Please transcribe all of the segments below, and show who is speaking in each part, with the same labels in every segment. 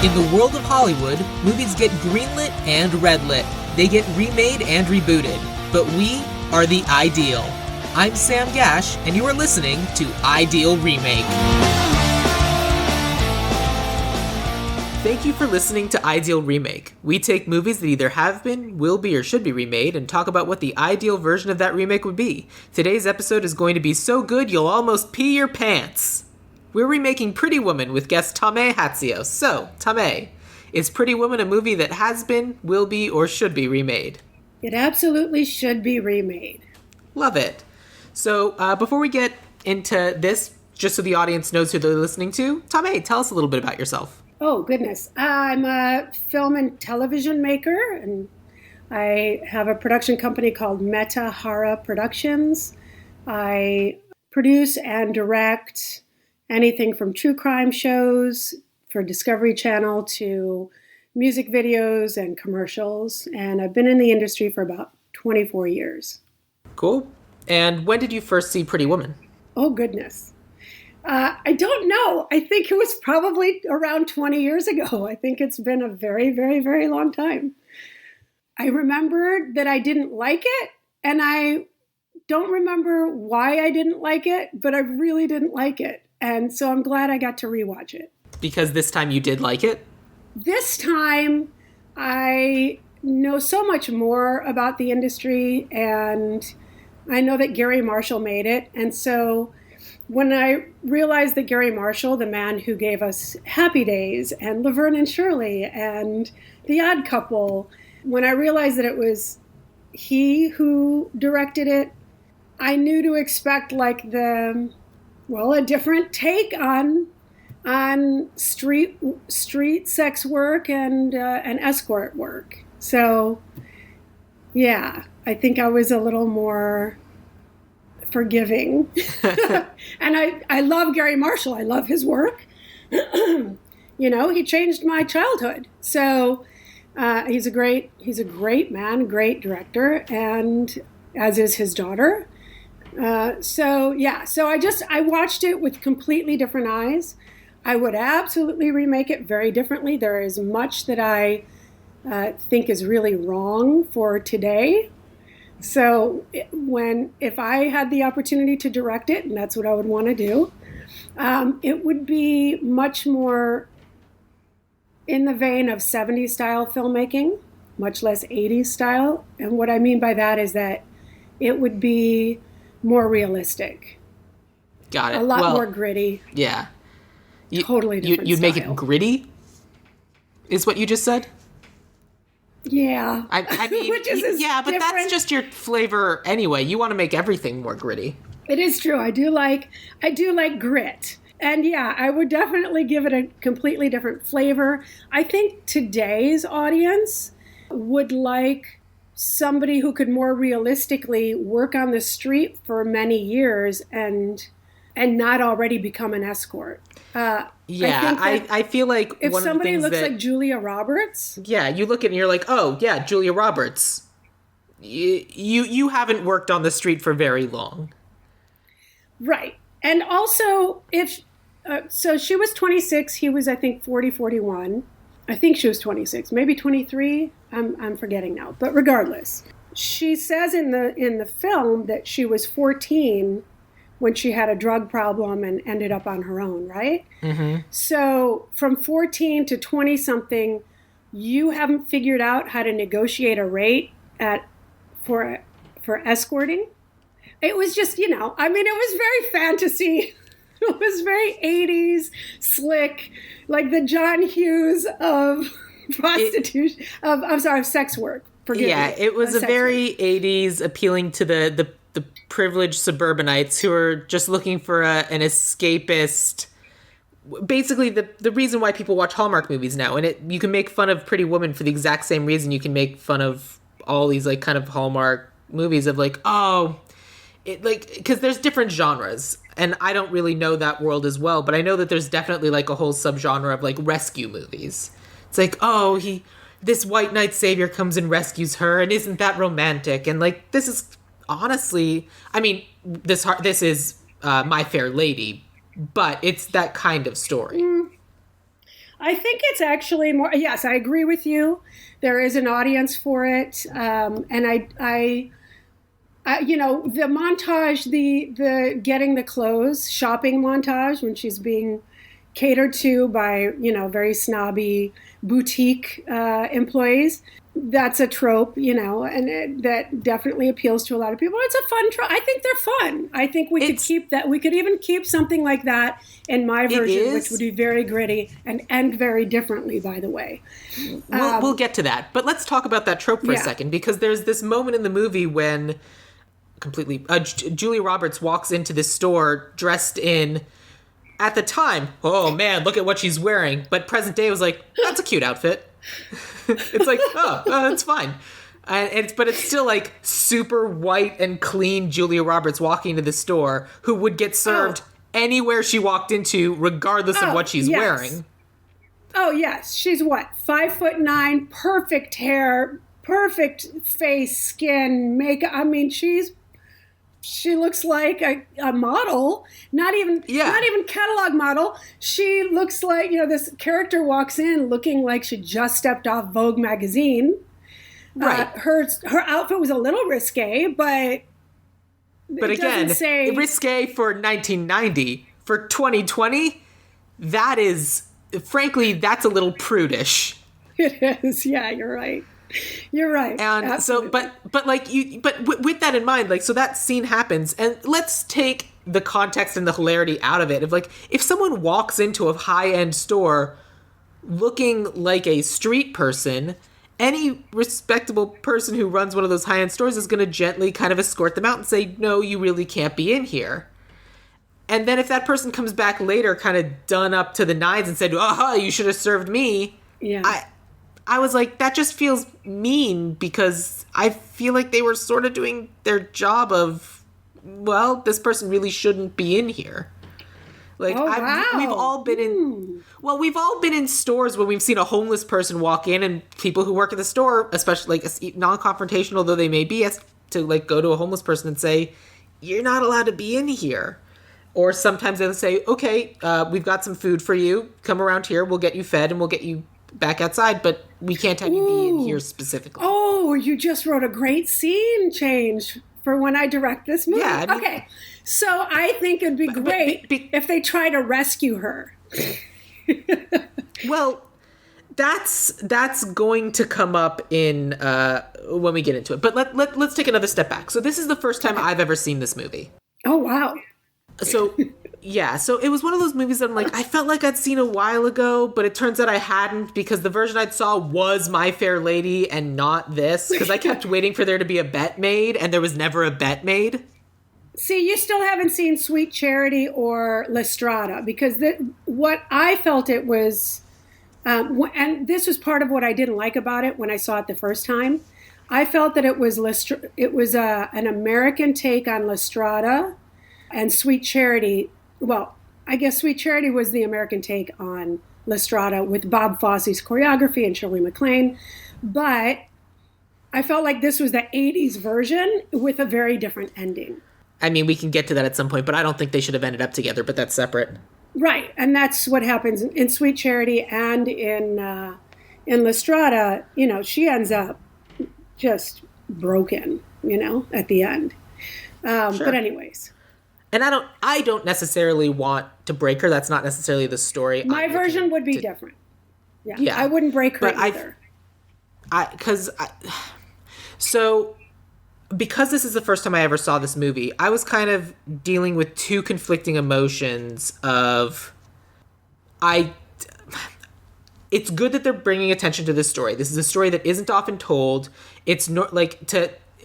Speaker 1: In the world of Hollywood, movies get greenlit and redlit. They get remade and rebooted. But we are the ideal. I'm Sam Gasch, and you are listening to Ideal Remake. Thank you for listening to Ideal Remake. We take movies that either have been, will be, or should be remade and talk about what the ideal version of that remake would be. Today's episode is going to be so good you'll almost pee your pants. We're remaking Pretty Woman with guest Thomai Hatsios. So, Thomai, is Pretty Woman a movie that has been, will be, or should be remade?
Speaker 2: It absolutely should be remade.
Speaker 1: Love it. So, before we get into this, just so the audience knows who they're listening to, Thomai, tell us a little bit about yourself.
Speaker 2: Oh, goodness. I'm a film and television maker, and I have a production company called Meta Hara Productions. I produce and direct anything from true crime shows for Discovery Channel to music videos and commercials, and I've been in the industry for about 24 years.
Speaker 1: Cool. And when did you first see Pretty Woman?
Speaker 2: Oh, goodness. I don't know. I think it was probably around 20 years ago. I think it's been a very, very, very long time. I remember that I didn't like it, and I don't remember why I didn't like it, but I really didn't like it. And so I'm glad I got to rewatch it.
Speaker 1: Because this time you did like it?
Speaker 2: This time I know so much more about the industry, and I know that Gary Marshall made it. And so when I realized that Gary Marshall, the man who gave us Happy Days and Laverne and Shirley and The Odd Couple, when I realized that it was he who directed it, I knew to expect like a different take on street sex work and escort work. So, yeah, I think I was a little more forgiving. And I love Gary Marshall. I love his work. You know, he changed my childhood. So he's a great man, great director, and as is his daughter. So I watched it with completely different eyes. I would absolutely remake it very differently. There is much that I think is really wrong for today. So if I had the opportunity to direct it, and that's what I would want to do, it would be much more in the vein of 70s style filmmaking, much less 80s style. And what I mean by that is that it would be more realistic.
Speaker 1: Got it.
Speaker 2: A lot more gritty.
Speaker 1: Yeah.
Speaker 2: Totally different
Speaker 1: You'd make
Speaker 2: style.
Speaker 1: it gritty? Is what you just said?
Speaker 2: Yeah.
Speaker 1: I mean,
Speaker 2: Which is
Speaker 1: but
Speaker 2: different.
Speaker 1: that's just your flavor anyway. You want to make everything more gritty.
Speaker 2: It is true. I do like grit. And yeah, I would definitely give it a completely different flavor. I think today's audience would like somebody who could more realistically work on the street for many years and not already become an escort.
Speaker 1: I feel like
Speaker 2: if
Speaker 1: one
Speaker 2: somebody
Speaker 1: of the things
Speaker 2: looks like Julia Roberts,
Speaker 1: yeah, you look at it and you're like, oh yeah, Julia Roberts. You haven't worked on the street for very long,
Speaker 2: right? And also, so she was 26, he was I think 40, 41. I think she was 26, maybe 23. I'm forgetting now. But regardless, she says in the film that she was 14 when she had a drug problem and ended up on her own, right? Mm-hmm. So from 14 to 20 something, you haven't figured out how to negotiate a rate for escorting. It was just, it was very fantasy. It was very 80s slick, like the John Hughes of prostitution, of sex work. Forgive me.
Speaker 1: It was a very 80s appealing to the privileged suburbanites who are just looking for an escapist. Basically, the reason why people watch Hallmark movies now, and you can make fun of Pretty Woman for the exact same reason you can make fun of all these like kind of Hallmark movies of like, because there's different genres. And I don't really know that world as well, but I know that there's definitely like a whole subgenre of like rescue movies. It's like, this white knight savior comes and rescues her, and isn't that romantic? And like, this is honestly, I mean, this is My Fair Lady, but it's that kind of story.
Speaker 2: I think it's actually more. Yes, I agree with you. There is an audience for it, and the montage, the getting the clothes shopping montage when she's being catered to by very snobby boutique employees. That's a trope, that definitely appeals to a lot of people. It's a fun trope. I think they're fun. I think we could keep that. We could even keep something like that in my version, which would be very gritty and end very differently, by the way.
Speaker 1: We'll get to that. But let's talk about that trope for a second, because there's this moment in the movie when Julia Roberts walks into this store dressed in, at the time, oh man, look at what she's wearing. But present day was like, that's a cute outfit. It's like, it's fine. But it's still like super white and clean Julia Roberts walking into the store, who would get served anywhere she walked into, regardless of what she's wearing.
Speaker 2: Oh yes, she's what, 5'9", perfect hair, perfect face, skin, makeup. I mean, she looks like a model, not even catalog model. She looks like, this character walks in looking like she just stepped off Vogue magazine.
Speaker 1: Right.
Speaker 2: Her outfit was a little risque, but again,
Speaker 1: risque for 1990. For 2020, that is, frankly, that's a little prudish.
Speaker 2: It is. Yeah, you're right. You're right.
Speaker 1: And absolutely. With that in mind, so that scene happens, and let's take the context and the hilarity out of it. If someone walks into a high-end store looking like a street person, any respectable person who runs one of those high-end stores is going to gently kind of escort them out and say, no, you really can't be in here. And then if that person comes back later kind of done up to the nines and said, you should have served me.
Speaker 2: Yeah.
Speaker 1: I was like, that just feels mean, because I feel like they were sort of doing their job of, well, this person really shouldn't be in here. We've all been in stores where we've seen a homeless person walk in, and people who work at the store, especially non-confrontational though they may be, as to go to a homeless person and say, you're not allowed to be in here. Or sometimes they'll say, okay, we've got some food for you. Come around here. We'll get you fed and we'll get you back outside, but we can't have you be in here specifically.
Speaker 2: Oh, you just wrote a great scene change for when I direct this movie. Yeah, okay. So I think it'd be great if they try to rescue her.
Speaker 1: Well, that's going to come up in when we get into it. But let's take another step back. So this is the first time I've ever seen this movie.
Speaker 2: Oh, wow.
Speaker 1: So, yeah, so it was one of those movies that I felt like I'd seen a while ago, but it turns out I hadn't, because the version I saw was My Fair Lady and not this, because I kept waiting for there to be a bet made, and there was never a bet made.
Speaker 2: See, you still haven't seen Sweet Charity or La Strada, because what I felt it was, and this was part of what I didn't like about it when I saw it the first time, I felt that it was an American take on La Strada, and Sweet Charity, well, I guess Sweet Charity was the American take on La Strada with Bob Fosse's choreography and Shirley MacLaine. But I felt like this was the 80s version with a very different ending.
Speaker 1: I mean, we can get to that at some point, but I don't think they should have ended up together, but that's separate.
Speaker 2: Right, and that's what happens in Sweet Charity and in La Strada. She ends up just broken, at the end. Sure. But anyways.
Speaker 1: And I don't necessarily want to break her. That's not necessarily the story.
Speaker 2: My version would be different. Yeah. I wouldn't break her either. So because this is the first time I ever saw this movie, I was kind of dealing with two conflicting emotions of it's good that they're bringing attention to this story. This is a story that isn't often told. It's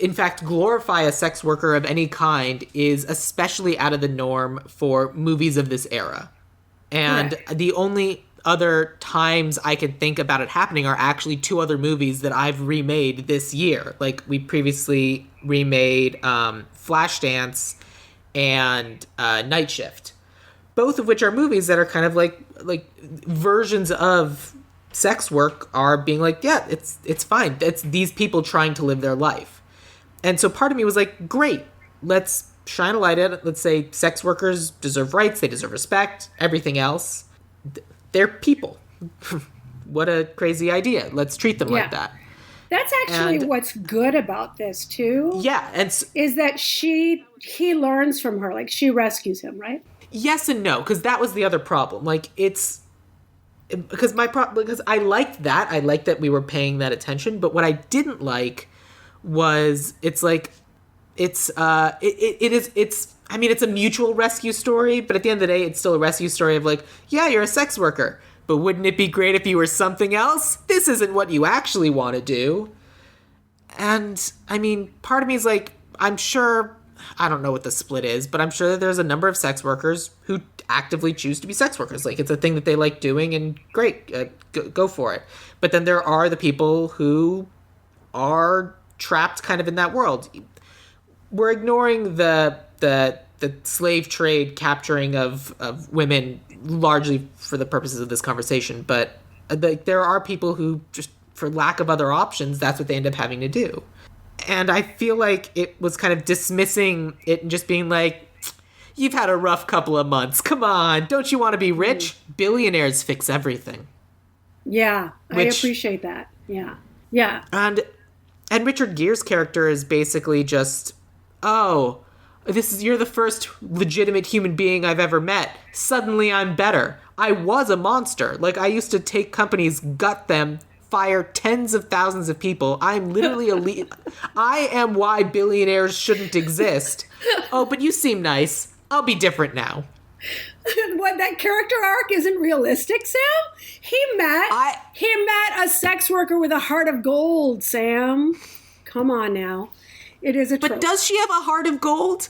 Speaker 2: in fact, glorify a sex worker of any kind is especially out of the norm for movies of this era. And the only other times I can think about it happening are actually two other movies that I've remade this year. We previously remade Flashdance and Night Shift, both of which are movies that are kind of like versions of sex work are being it's fine. It's these people trying to live their life. And so part of me was like, great, let's shine a light at it. Let's say sex workers deserve rights. They deserve respect, everything else. They're people.
Speaker 1: what a crazy idea. Let's treat them like that.
Speaker 2: That's actually what's good about this too.
Speaker 1: Yeah, and
Speaker 2: is that he learns from her, like she rescues him, right?
Speaker 1: Yes and no, because that was the other problem. Like it's because because I liked that. I liked that we were paying that attention, but what I didn't like was it's like it's I mean, it's a mutual rescue story, but at the end of the day, it's still a rescue story of like, yeah, you're a sex worker, but wouldn't it be great if you were something else? This isn't what you actually want to do. And, I mean, part of me is like, I'm sure, I don't know what the split is, but I'm sure that there's a number of sex workers who actively choose to be sex workers. Like, it's a thing that they like doing, and great, go for it. But then there are the people who are trapped kind of in that world. We're ignoring the slave trade capturing of women largely for the purposes of this conversation, but there are people who just, for lack of other options, that's what they end up having to do. And I feel like it was kind of dismissing it and just being like, you've had a rough couple of months. Come on, don't you want to be rich? Billionaires fix everything.
Speaker 2: Yeah, I appreciate that. Yeah. Yeah.
Speaker 1: And Richard Gere's character is basically just, oh, you're the first legitimate human being I've ever met. Suddenly I'm better. I was a monster. Like, I used to take companies, gut them, fire tens of thousands of people. I'm literally elite. I am why billionaires shouldn't exist. Oh, but you seem nice. I'll be different now.
Speaker 2: What, that character arc isn't realistic, Sam? He met a sex worker with a heart of gold, Sam. Come on now. It is a trope.
Speaker 1: But does she have a heart of gold?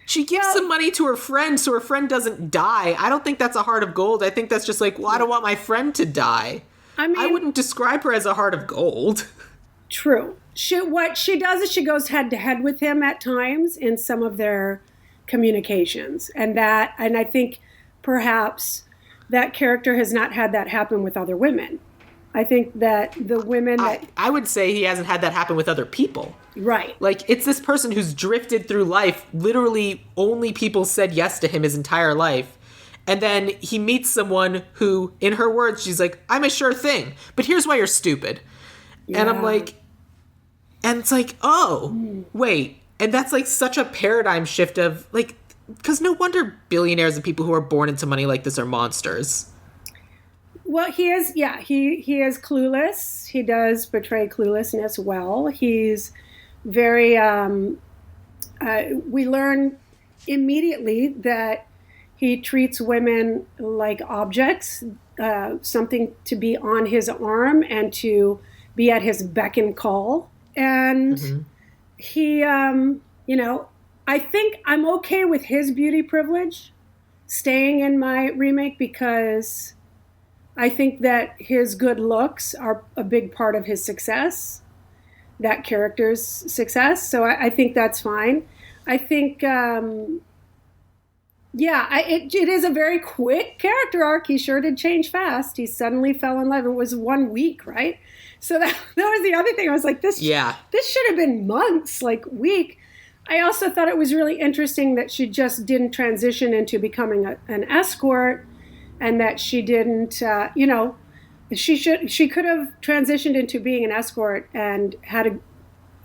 Speaker 1: She gives some money to her friend so her friend doesn't die. I don't think that's a heart of gold. I think that's just like, well, I don't want my friend to die. I mean, I wouldn't describe her as a heart of gold.
Speaker 2: True. What she does is she goes head to head with him at times in some of their communications. And I think perhaps that character has not had that happen with other women. I think that the women
Speaker 1: I would say he hasn't had that happen with other people.
Speaker 2: Right.
Speaker 1: Like, it's this person who's drifted through life. Literally, only people said yes to him his entire life. And then he meets someone who, in her words, she's like, I'm a sure thing, but here's why you're stupid. Yeah. And I'm like, and it's like, oh, wait. And that's like such a paradigm shift of like, because no wonder billionaires and people who are born into money like this are monsters.
Speaker 2: Well, he is clueless. He does portray cluelessness well. He's very, we learn immediately that he treats women like objects, something to be on his arm and to be at his beck and call. And he, I think I'm okay with his beauty privilege staying in my remake because I think that his good looks are a big part of his success, that character's success. So I think that's fine. I think, it is a very quick character arc. He sure did change fast. He suddenly fell in love. It was 1 week, right? So that was the other thing. I was like, this should have been months, like week. I also thought it was really interesting that she just didn't transition into becoming an escort, and that she didn't, she could have transitioned into being an escort and had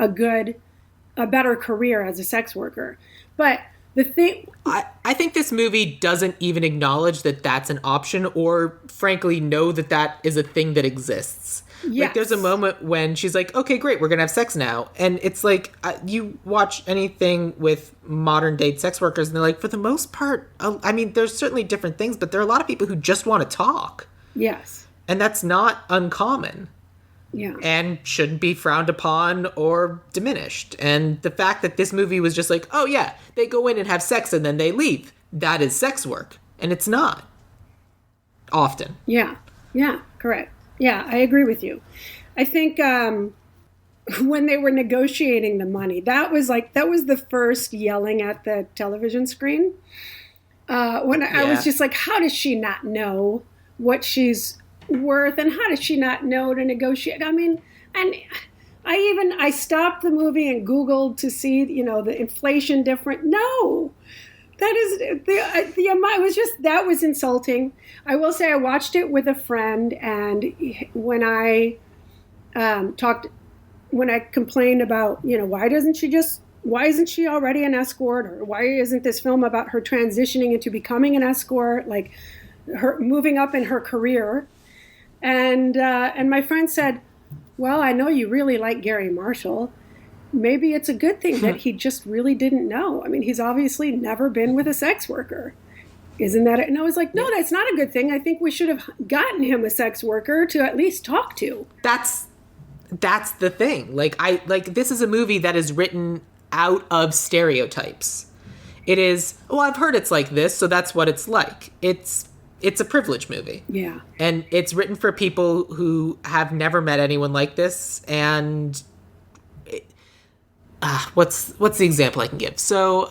Speaker 2: a better career as a sex worker. But the thing,
Speaker 1: I think this movie doesn't even acknowledge that that's an option, or frankly know that that is a thing that exists. Yes. Like, there's a moment when she's like, okay, great, we're gonna have sex now. And it's like, you watch anything with modern day sex workers and they're like, for the most part, I mean, there's certainly different things, but there are a lot of people who just want to talk.
Speaker 2: Yes.
Speaker 1: And that's not uncommon.
Speaker 2: Yeah.
Speaker 1: And shouldn't be frowned upon or diminished. And the fact that this movie was just like, oh yeah, they go in and have sex and then they leave, that is sex work. And it's not. Often.
Speaker 2: Yeah. Yeah, correct. Yeah, I agree with you. I think when they were negotiating the money, that was the first yelling at the television screen. I was just like, how does she not know what she's worth, and how does she not know to negotiate? I mean, and I stopped the movie and Googled to see, the inflation difference. No, That is the amount. It was just, that was insulting. I will say I watched it with a friend, and when I complained about, why isn't she already an escort, or why isn't this film about her transitioning into becoming an escort, like her moving up in her career? And my friend said, well, I know you really like Gary Marshall. Maybe it's a good thing that he just really didn't know. I mean, he's obviously never been with a sex worker. Isn't that it? And I was like, no, that's not a good thing. I think we should have gotten him a sex worker to at least talk to.
Speaker 1: That's the thing. This is a movie that is written out of stereotypes. It is, well, I've heard it's like this, so that's what it's like. It's a privilege movie.
Speaker 2: Yeah.
Speaker 1: And it's written for people who have never met anyone like this, and what's the example I can give? So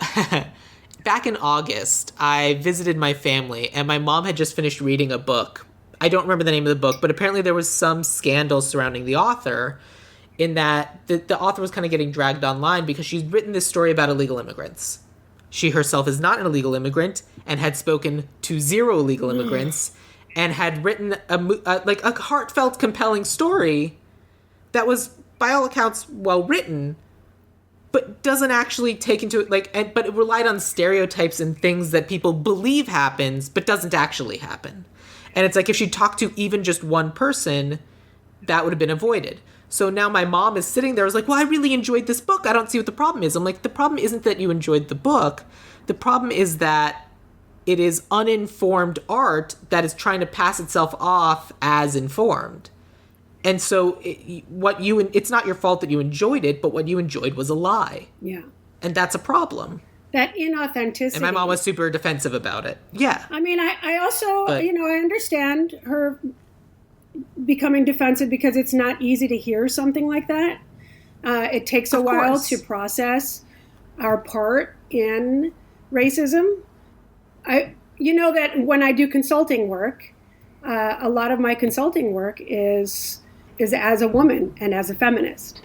Speaker 1: back in August, I visited my family, and my mom had just finished reading a book. I don't remember the name of the book, but apparently there was some scandal surrounding the author, in that the author was kind of getting dragged online because she's written this story about illegal immigrants. She herself is not an illegal immigrant and had spoken to 0 illegal immigrants and had written a heartfelt, compelling story that was, by all accounts, well written, but doesn't actually take into it, but it relied on stereotypes and things that people believe happens, but doesn't actually happen. And it's like, if she talked to even just one person, that would have been avoided. So now my mom is sitting there, well, I really enjoyed this book. I don't see what the problem is. I'm like, the problem isn't that you enjoyed the book. The problem is that it is uninformed art that is trying to pass itself off as informed. And so it's not your fault that you enjoyed it, but what you enjoyed was a lie.
Speaker 2: Yeah.
Speaker 1: And that's a problem.
Speaker 2: That inauthenticity.
Speaker 1: And my mom was super defensive about it. Yeah.
Speaker 2: I mean, I also, I understand her becoming defensive because it's not easy to hear something like that. It takes a while to process our part in racism. That when I do consulting work, a lot of my consulting work is as a woman and as a feminist.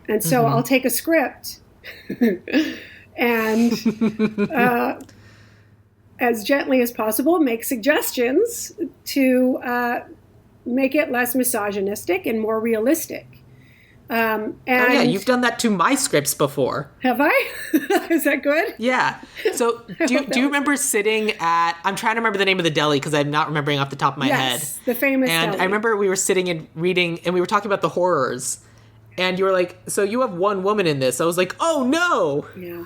Speaker 2: And so I'll take a script and as gently as possible make suggestions to make it less misogynistic and more realistic. You've done that to my scripts before. Have I? Is that good?
Speaker 1: Yeah. So do you remember sitting at, I'm trying to remember the name of the deli because I'm not remembering off the top of my head.
Speaker 2: Yes, the famous
Speaker 1: And
Speaker 2: deli.
Speaker 1: I remember we were sitting and reading, and we were talking about the horrors. And you were like, so you have one woman in this. I was like, oh no.
Speaker 2: Yeah.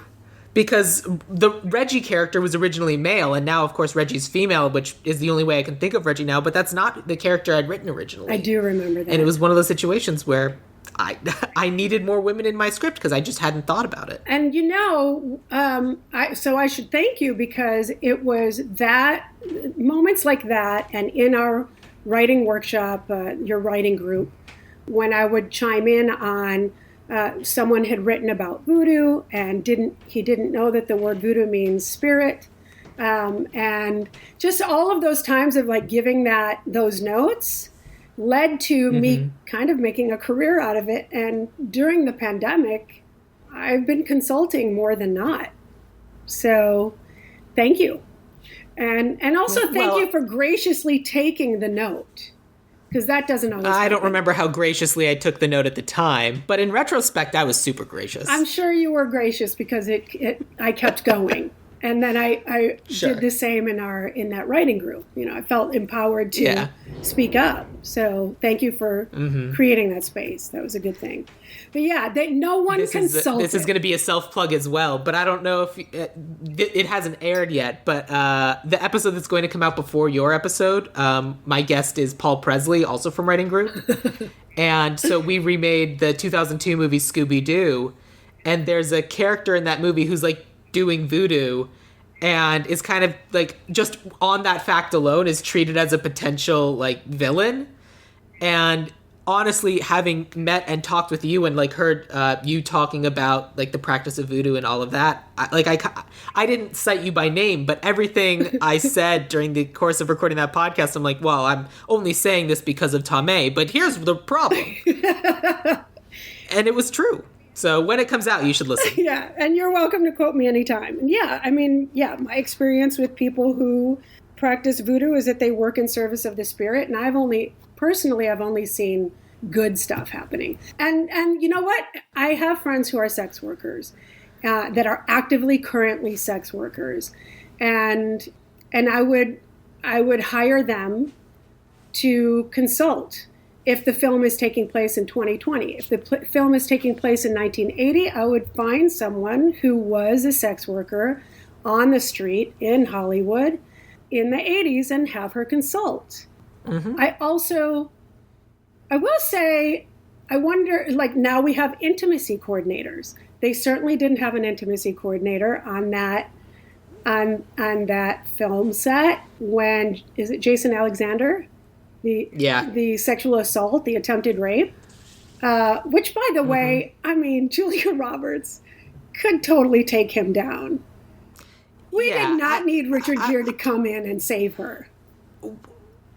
Speaker 1: Because the Reggie character was originally male, and now, of course, Reggie's female, which is the only way I can think of Reggie now, but that's not the character I'd written originally.
Speaker 2: I do remember that.
Speaker 1: And it was one of those situations where I needed more women in my script because I just hadn't thought about it.
Speaker 2: And so I should thank you, because it was that, moments like that, and in our writing workshop, your writing group, when I would chime in on someone had written about voodoo and didn't know that the word voodoo means spirit, and just all of those times of giving those notes led to me kind of making a career out of it. And during the pandemic, I've been consulting more than not. So thank you. And also thank you for graciously taking the note, because that doesn't always happen.
Speaker 1: I don't remember how graciously I took the note at the time, but in retrospect, I was super gracious.
Speaker 2: I'm sure you were gracious, because I kept going. And then I did the same in that writing group. I felt empowered to speak up. So thank you for creating that space. That was a good thing. But yeah, no one consulted.
Speaker 1: This is going to be a self-plug as well, but I don't know if it hasn't aired yet. But the episode that's going to come out before your episode, my guest is Paul Presley, also from Writing Group. And so we remade the 2002 movie Scooby-Doo. And there's a character in that movie who's doing voodoo, and is kind of just on that fact alone is treated as a potential villain. And honestly, having met and talked with you and heard you talking about the practice of voodoo and all of that, I didn't cite you by name, but everything I said during the course of recording that podcast, I'm like, well, I'm only saying this because of Thomai, but here's the problem. And it was true. So when it comes out, you should listen.
Speaker 2: Yeah, and you're welcome to quote me anytime. And yeah, I mean, yeah, my experience with people who practice voodoo is that they work in service of the spirit, and I've only seen good stuff happening. And you know what? I have friends who are sex workers that are actively currently sex workers, and I would hire them to consult. If the film is taking place in 2020, if the film is taking place in 1980, I would find someone who was a sex worker on the street in Hollywood in the 80s and have her consult. Mm-hmm. I will say, I wonder, like now we have intimacy coordinators. They certainly didn't have an intimacy coordinator on that film set when, is it Jason Alexander? The sexual assault, the attempted rape, which, by the way, I mean, Julia Roberts could totally take him down. We did not need Richard Gere to come in and save her.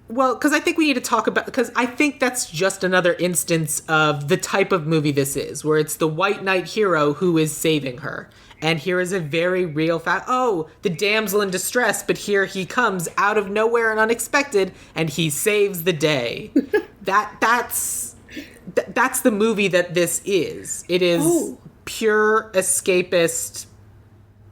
Speaker 1: Well, because I think we need to talk about, because I think that's just another instance of the type of movie this is, where it's the white knight hero who is saving her. And here is a very real fact. Oh, the damsel in distress, but here he comes out of nowhere and unexpected, and he saves the day. That's the movie that this is. It is pure escapist,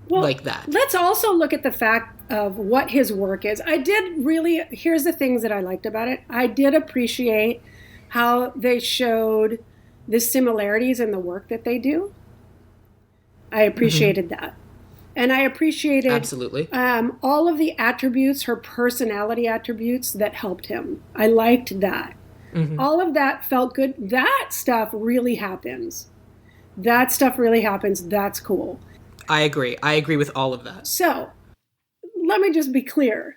Speaker 1: like that.
Speaker 2: Let's also look at the fact of what his work is. Here's the things that I liked about it. I did appreciate how they showed the similarities in the work that they do. I appreciated that. And I appreciated
Speaker 1: absolutely
Speaker 2: all of the attributes, her personality attributes that helped him. I liked that. Mm-hmm. All of that felt good. That stuff really happens. That's cool.
Speaker 1: I agree with all of that.
Speaker 2: So let me just be clear.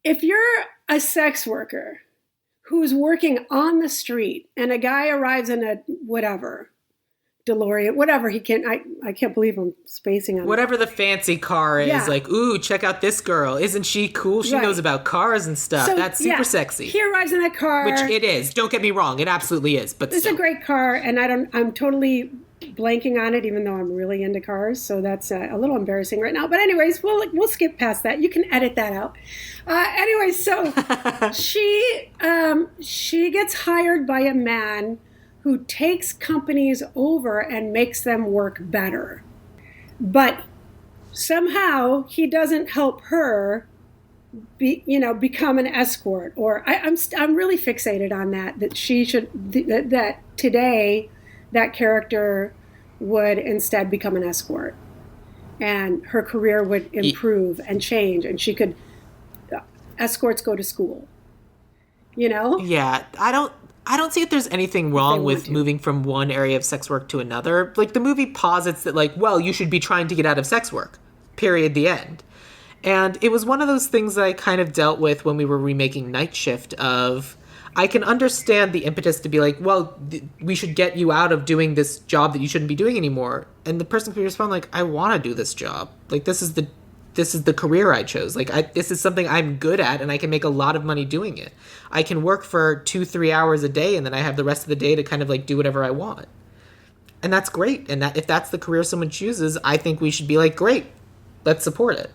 Speaker 2: If you're a sex worker who's working on the street and a guy arrives in a DeLorean, whatever he can. I can't believe I'm spacing on
Speaker 1: whatever the fancy car is. Like, ooh, check out this girl. Isn't she cool? She knows about cars and stuff. So, that's super sexy.
Speaker 2: He arrives in that car.
Speaker 1: Which it is. Don't get me wrong. It absolutely is. But
Speaker 2: it's a great car, and I'm totally blanking on it, even though I'm really into cars. So that's a little embarrassing right now. But anyways, we'll skip past that. You can edit that out. Anyways, so she gets hired by a man who takes companies over and makes them work better. But somehow he doesn't help her become an escort. Or I'm really fixated on that she should, that today that character would instead become an escort. And her career would improve and change, and she could, escorts go to school.
Speaker 1: Yeah, I don't see if there's anything wrong with moving from one area of sex work to another. Like, the movie posits that, like, well, you should be trying to get out of sex work. Period. The end. And it was one of those things that I kind of dealt with when we were remaking Night Shift of, I can understand the impetus to be like, well, we should get you out of doing this job that you shouldn't be doing anymore. And the person can respond like, I want to do this job. Like, this is the career I chose. Like, this is something I'm good at, and I can make a lot of money doing it. I can work for 2-3 hours a day, and then I have the rest of the day to kind of like do whatever I want. And that's great. And if that's the career someone chooses, I think we should be like, great, let's support it.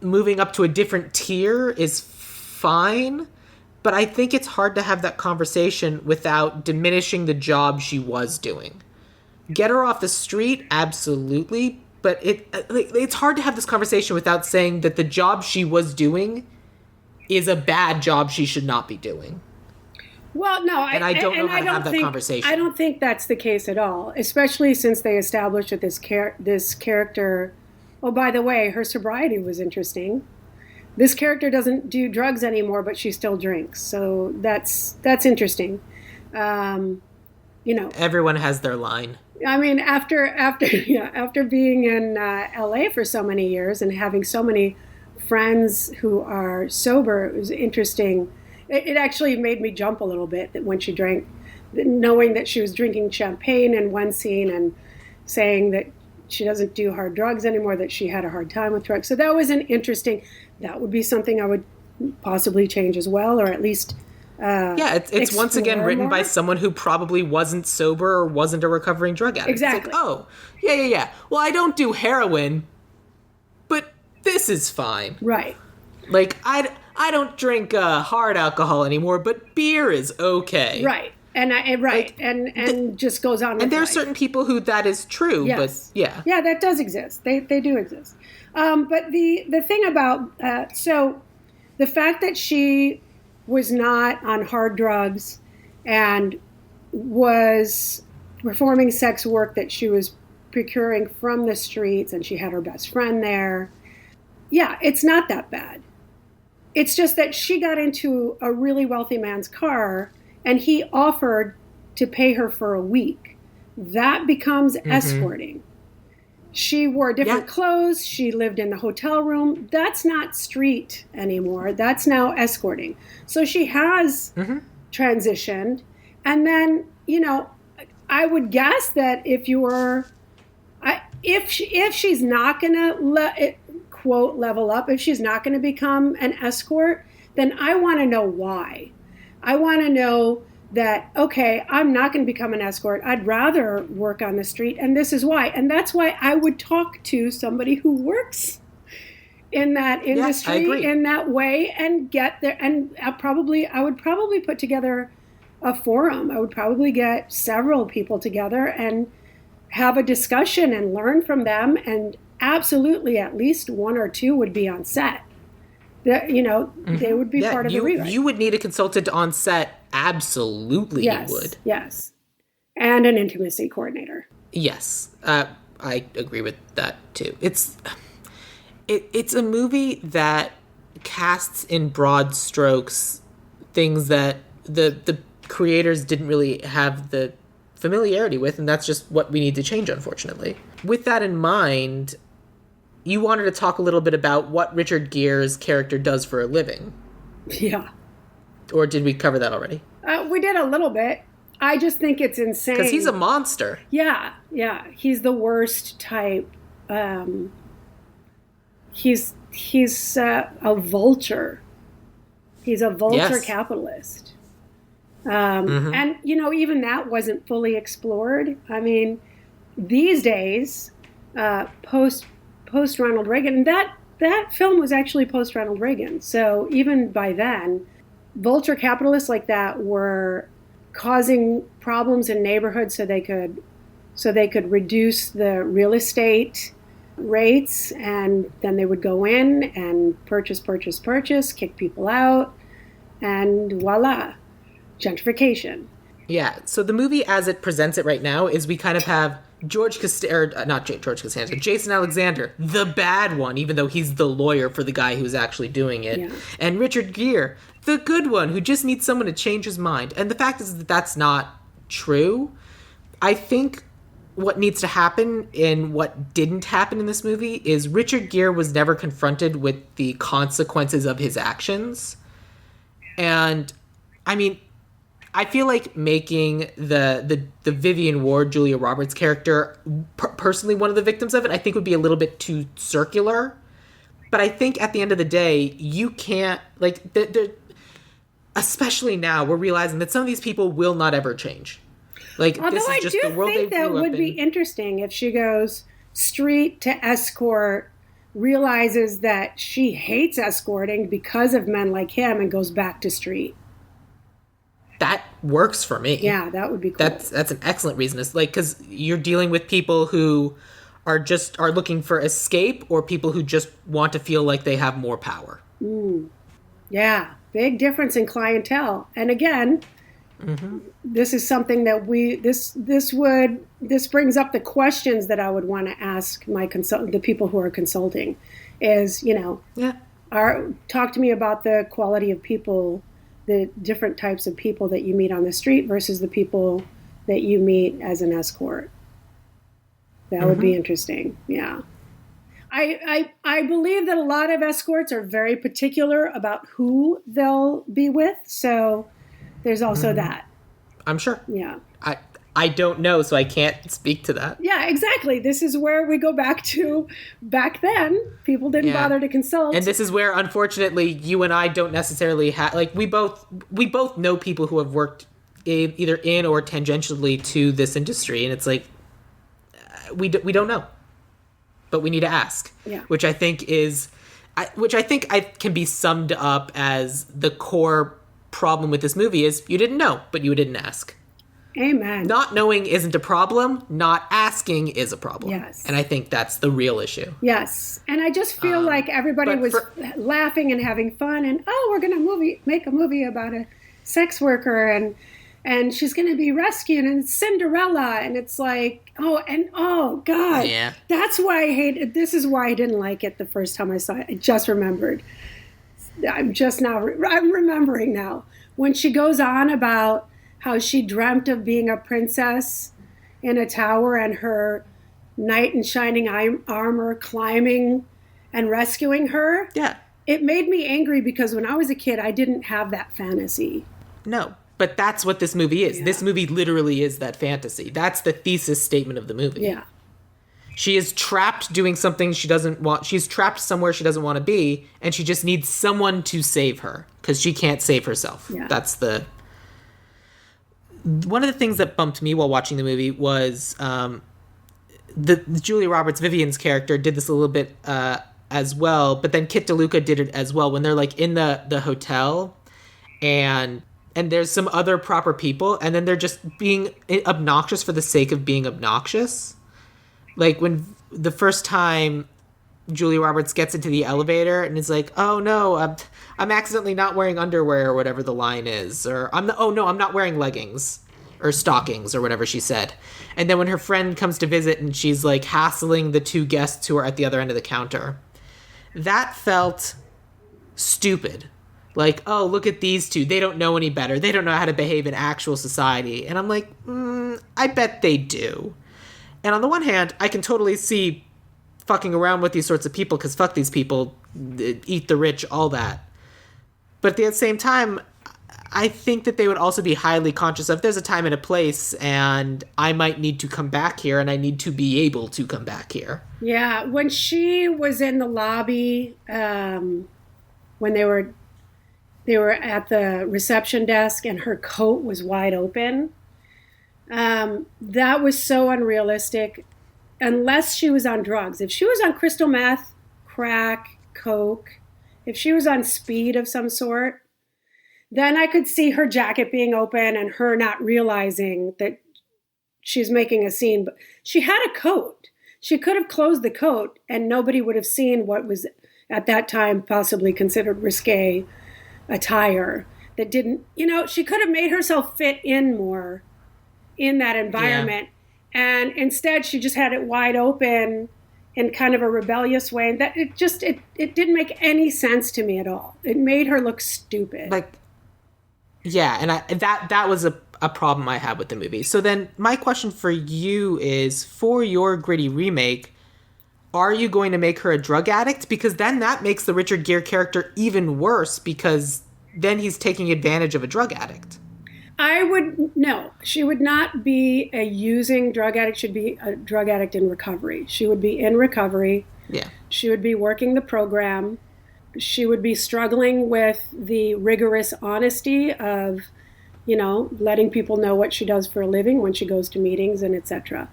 Speaker 1: Moving up to a different tier is fine, but I think it's hard to have that conversation without diminishing the job she was doing. Get her off the street, absolutely. But it's hard to have this conversation without saying that the job she was doing is a bad job she should not be doing.
Speaker 2: Well, no,
Speaker 1: I don't know how to have that conversation.
Speaker 2: I don't think that's the case at all, especially since they established that this character. Oh, by the way, her sobriety was interesting. This character doesn't do drugs anymore, but she still drinks, so that's interesting.
Speaker 1: Everyone has their line.
Speaker 2: I mean, after being in LA for so many years and having so many friends who are sober, it was interesting. It actually made me jump a little bit that when she drank, knowing that she was drinking champagne in one scene and saying that she doesn't do hard drugs anymore, that she had a hard time with drugs. So that was that would be something I would possibly change as well, or at least
Speaker 1: Yeah, it's once again written by someone who probably wasn't sober or wasn't a recovering drug addict.
Speaker 2: Exactly.
Speaker 1: It's like, oh, yeah. Well, I don't do heroin, but this is fine.
Speaker 2: Right.
Speaker 1: Like, I don't drink hard alcohol anymore, but beer is okay.
Speaker 2: Right. And just goes on with
Speaker 1: and there are
Speaker 2: life.
Speaker 1: certain people who that is true,
Speaker 2: Yes.
Speaker 1: but yeah.
Speaker 2: Yeah, that does exist. They do exist. But the thing about, so the fact that she was not on hard drugs and was performing sex work that she was procuring from the streets, and she had her best friend there. Yeah, it's not that bad. It's just that she got into a really wealthy man's car and he offered to pay her for a week. That becomes escorting. She wore different clothes. She lived in the hotel room. That's not street anymore. That's now escorting. So she has transitioned. And then, I would guess that if she's not going to quote level up, if she's not going to become an escort, then I want to know why. I want to know that, okay, I'm not going to become an escort. I'd rather work on the street, and this is why. And that's why I would talk to somebody who works in that industry in that way and get there. And I would probably put together a forum. I would probably get several people together and have a discussion and learn from them. And absolutely at least one or two would be on set. That, they would be part of the rewrite.
Speaker 1: You would need a consultant on set. Absolutely,
Speaker 2: yes,
Speaker 1: you would.
Speaker 2: Yes. And an intimacy coordinator.
Speaker 1: Yes. I agree with that, too. It's a movie that casts in broad strokes things that the creators didn't really have the familiarity with, and that's just what we need to change, unfortunately. With that in mind, you wanted to talk a little bit about what Richard Gere's character does for a living.
Speaker 2: Yeah.
Speaker 1: Or did we cover that already?
Speaker 2: We did a little bit. I just think it's insane.
Speaker 1: Because he's a monster.
Speaker 2: Yeah. He's the worst type. He's a vulture. He's a vulture capitalist. And, even that wasn't fully explored. I mean, these days, post Ronald Reagan, and that film was actually post Ronald Reagan. So even by then, vulture capitalists like that were causing problems in neighborhoods so they could reduce the real estate rates, and then they would go in and purchase, kick people out, and voila, gentrification.
Speaker 1: Yeah. So the movie, as it presents it right now, is we kind of have Jason Alexander, the bad one, even though he's the lawyer for the guy who's actually doing it, and Richard Gere, the good one, who just needs someone to change his mind. And the fact is that that's not true. I think what needs to happen, and what didn't happen in this movie, is Richard Gere was never confronted with the consequences of his actions. And I mean, I feel like making the Vivian Ward, Julia Roberts character, personally one of the victims of it, I think would be a little bit too circular. But I think at the end of the day, you can't, especially now, we're realizing that some of these people will not ever change.
Speaker 2: Although
Speaker 1: this is just the world they grew up in.
Speaker 2: I do think that would be interesting if she goes street to escort, realizes that she hates escorting because of men like him, and goes back to street.
Speaker 1: That works for me.
Speaker 2: Yeah, that would be cool.
Speaker 1: That's an excellent reason. It's because you're dealing with people who are looking for escape, or people who just want to feel like they have more power.
Speaker 2: Yeah, big difference in clientele. And again, this is something that this brings up the questions that I would want to ask the people who are consulting, is, talk to me about the quality of people, the different types of people that you meet on the street versus the people that you meet as an escort. That would be interesting. Yeah. I believe that a lot of escorts are very particular about who they'll be with. So there's also that.
Speaker 1: I'm sure.
Speaker 2: Yeah.
Speaker 1: I I don't know, so I can't speak to that.
Speaker 2: Yeah, exactly. This is where we go back to back then. People didn't bother to consult.
Speaker 1: And this is where, unfortunately, you and I don't necessarily have, like, we both know people who have worked either in or tangentially to this industry. And it's like, we don't know, but we need to ask.
Speaker 2: Yeah.
Speaker 1: Which I think can be summed up as the core problem with this movie is you didn't know, but you didn't ask.
Speaker 2: Amen.
Speaker 1: Not knowing isn't a problem. Not asking is a problem.
Speaker 2: Yes.
Speaker 1: And I think that's the real issue.
Speaker 2: Yes. And I just feel like everybody was laughing and having fun and, we're going to make a movie about a sex worker and she's going to be rescued and it's Cinderella. And it's like, oh God.
Speaker 1: Yeah.
Speaker 2: That's why I hate it. This is why I didn't like it the first time I saw it. I just remembered. I'm remembering now. When she goes on about how she dreamt of being a princess in a tower and her knight in shining armor climbing and rescuing her.
Speaker 1: Yeah.
Speaker 2: It made me angry because when I was a kid, I didn't have that fantasy.
Speaker 1: No, but that's what this movie is. Yeah. This movie literally is that fantasy. That's the thesis statement of the movie.
Speaker 2: Yeah.
Speaker 1: She is trapped doing something she doesn't want. She's trapped somewhere she doesn't want to be, and she just needs someone to save her because she can't save herself.
Speaker 2: Yeah.
Speaker 1: That's one of the things that bumped me while watching the movie was the Julia Roberts, Vivian's character, did this a little bit as well, but then Kit DeLuca did it as well when they're like in the hotel and there's some other proper people and then they're just being obnoxious for the sake of being obnoxious. Like when the first time Julia Roberts gets into the elevator and is like, oh no, I'm accidentally not wearing underwear or whatever the line is. Or I'm not wearing leggings or stockings or whatever she said. And then when her friend comes to visit and she's like hassling the two guests who are at the other end of the counter, that felt stupid. Like, oh, look at these two. They don't know any better. They don't know how to behave in actual society. And I'm like, I bet they do. And on the one hand, I can totally see fucking around with these sorts of people because fuck these people, eat the rich, all that. But at the same time, I think that they would also be highly conscious of there's a time and a place and I might need to come back here and I need to be able to come back here.
Speaker 2: Yeah, when she was in the lobby, when they were at the reception desk and her coat was wide open, that was so unrealistic. Unless she was on drugs. If she was on crystal meth, crack, coke, if she was on speed of some sort, then I could see her jacket being open and her not realizing that she's making a scene. But she had a coat. She could have closed the coat and nobody would have seen what was at that time possibly considered risque attire that didn't, she could have made herself fit in more in that environment. Yeah. And instead, she just had it wide open in kind of a rebellious way. That it didn't make any sense to me at all. It made her look stupid.
Speaker 1: Like, yeah, and that was a problem I had with the movie. So then my question for you is, for your gritty remake, are you going to make her a drug addict? Because then that makes the Richard Gere character even worse because then he's taking advantage of a drug addict.
Speaker 2: No, she would not be a using drug addict. She'd be a drug addict in recovery. She would be in recovery.
Speaker 1: Yeah.
Speaker 2: She would be working the program. She would be struggling with the rigorous honesty of, letting people know what she does for a living when she goes to meetings and etc.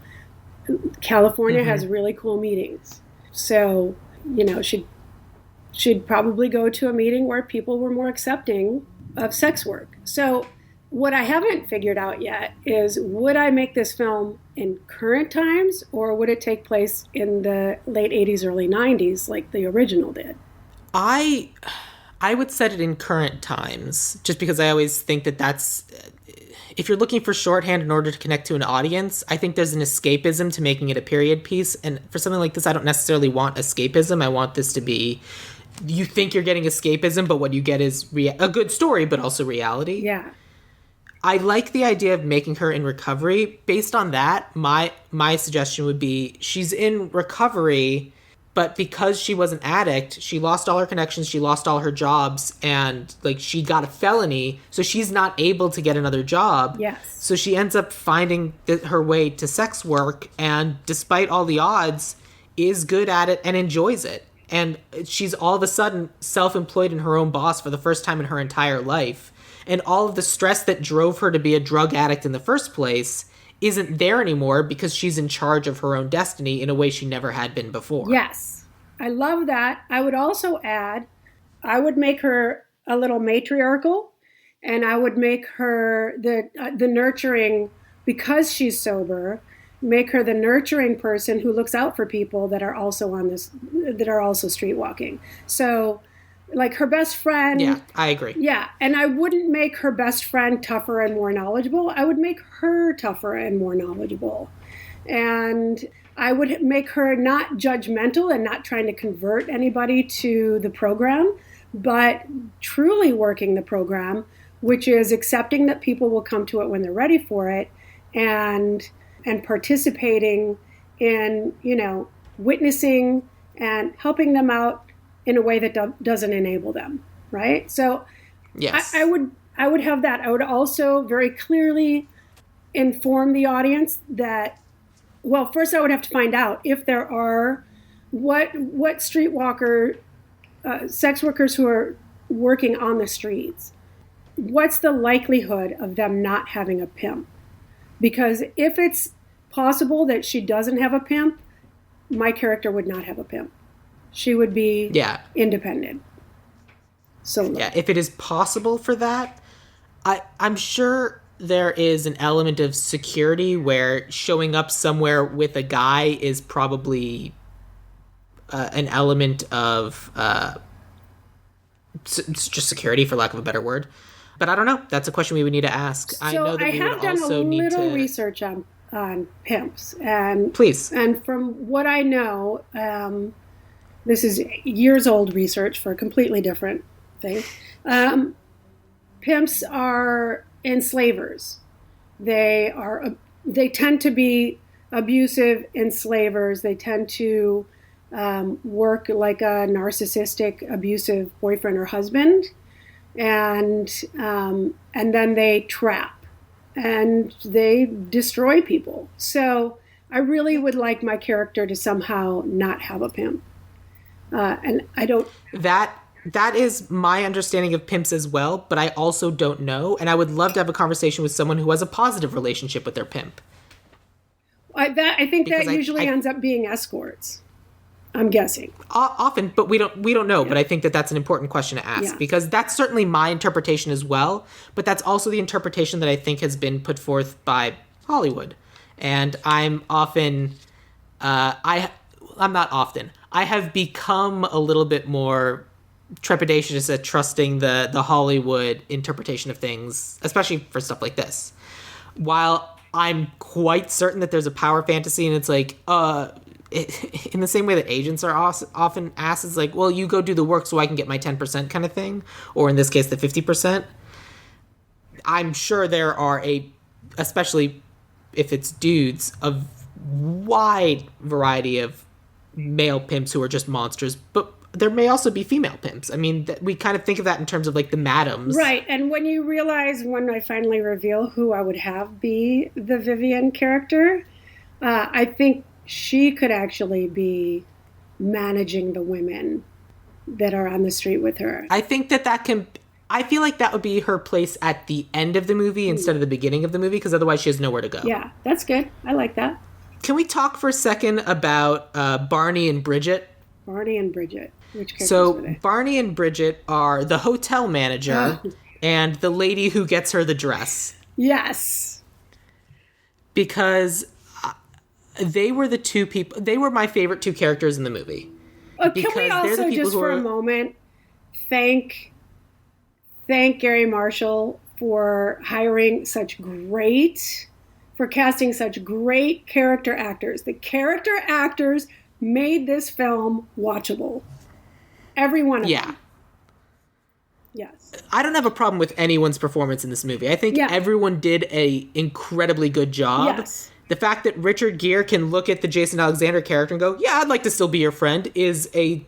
Speaker 2: California has really cool meetings. So, she'd probably go to a meeting where people were more accepting of sex work. So what I haven't figured out yet is, would I make this film in current times or would it take place in the late 80s, early 90s like the original did?
Speaker 1: I would set it in current times just because I always think that that's... If you're looking for shorthand in order to connect to an audience, I think there's an escapism to making it a period piece. And for something like this, I don't necessarily want escapism. I want this to be... You think you're getting escapism, but what you get is a good story, but also reality.
Speaker 2: Yeah.
Speaker 1: I like the idea of making her in recovery. Based on that, my suggestion would be she's in recovery But because she was an addict, she lost all her connections, she lost all her jobs, and like she got a felony, so she's not able to get another job.
Speaker 2: Yes.
Speaker 1: So she ends up finding her way to sex work, and despite all the odds, is good at it and enjoys it. And she's all of a sudden self-employed and her own boss for the first time in her entire life. And all of the stress that drove her to be a drug addict in the first place isn't there anymore because she's in charge of her own destiny in a way she never had been before.
Speaker 2: Yes. I love that. I would also add, I would make her a little matriarchal, and I would make her the nurturing, because she's sober, make her the nurturing person who looks out for people that are also that are also streetwalking. So like her best friend.
Speaker 1: Yeah, I agree.
Speaker 2: Yeah. And I wouldn't make her best friend tougher and more knowledgeable. I would make her tougher and more knowledgeable. And I would make her not judgmental and not trying to convert anybody to the program, but truly working the program, which is accepting that people will come to it when they're ready for it, and participating in, witnessing and helping them out in a way that doesn't enable them, right? So yes. I would have that. I would also very clearly inform the audience that, well, first I would have to find out if there are what streetwalker, sex workers who are working on the streets, what's the likelihood of them not having a pimp? Because if it's possible that she doesn't have a pimp, my character would not have a pimp. She would be independent. So
Speaker 1: yeah, if it is possible for that, I'm sure there is an element of security where showing up somewhere with a guy is probably an element of just security, for lack of a better word. But I don't know. That's a question we would need to ask.
Speaker 2: So I know that I have done a little research on pimps, and
Speaker 1: please.
Speaker 2: And from what I know, this is years old research for a completely different thing. Pimps are enslavers. They tend to be abusive enslavers. They tend to work like a narcissistic, abusive boyfriend or husband, and then they trap and they destroy people. So I really would like my character to somehow not have a pimp. And I don't.
Speaker 1: That is my understanding of pimps as well, but I also don't know, and I would love to have a conversation with someone who has a positive relationship with their pimp.
Speaker 2: I think that usually ends up being escorts. I'm guessing.
Speaker 1: Often, but we don't know. Yeah. But I think that's an important question to ask because that's certainly my interpretation as well. But that's also the interpretation that I think has been put forth by Hollywood, and I'm often, I'm not often. I have become a little bit more trepidatious at trusting the Hollywood interpretation of things, especially for stuff like this. While I'm quite certain that there's a power fantasy, and it's like, in the same way that agents are often asked, it's like, well, you go do the work so I can get my 10% kind of thing, or in this case, the 50%. I'm sure there are especially if it's dudes, a wide variety of male pimps who are just monsters, but there may also be female pimps. I mean, we kind of think of that in terms of like the madams.
Speaker 2: Right. And when you realize, when I finally reveal who I would have be the Vivian character, I think she could actually be managing the women that are on the street with her.
Speaker 1: I think I feel like that would be her place at the end of the movie instead of the beginning of the movie, because otherwise she has nowhere to go.
Speaker 2: Yeah, that's good. I like that.
Speaker 1: Can we talk for a second about Barney and Bridget?
Speaker 2: Barney and Bridget. Which characters
Speaker 1: so
Speaker 2: are they?
Speaker 1: Barney and Bridget are the hotel manager and the lady who gets her the dress.
Speaker 2: Yes.
Speaker 1: Because they were the two people. They were my favorite two characters in the movie.
Speaker 2: Can we also just for a moment thank Gary Marshall for casting such great character actors. The character actors made this film watchable. Every one of them. Yes.
Speaker 1: I don't have a problem with anyone's performance in this movie. I think everyone did a incredibly good job.
Speaker 2: Yes.
Speaker 1: The fact that Richard Gere can look at the Jason Alexander character and go, yeah, I'd like to still be your friend, is a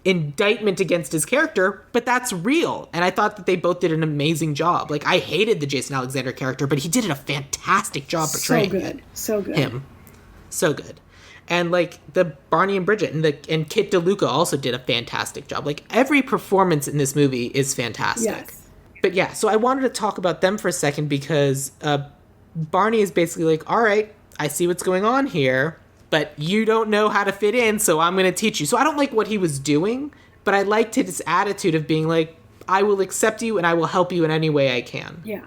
Speaker 1: indictment against his character, but that's real. And I thought that they both did an amazing job. Like, I hated the Jason Alexander character, but he did a fantastic job portraying
Speaker 2: So good.
Speaker 1: him. So good. And, like, the Barney and Bridget and Kit DeLuca also did a fantastic job. Like, every performance in this movie is fantastic.
Speaker 2: Yes.
Speaker 1: But yeah, so I wanted to talk about them for a second because Barney is basically like, all right, I see what's going on here, but you don't know how to fit in, so I'm going to teach you. So I don't like what he was doing, but I liked his attitude of being like, I will accept you and I will help you in any way I can.
Speaker 2: Yeah.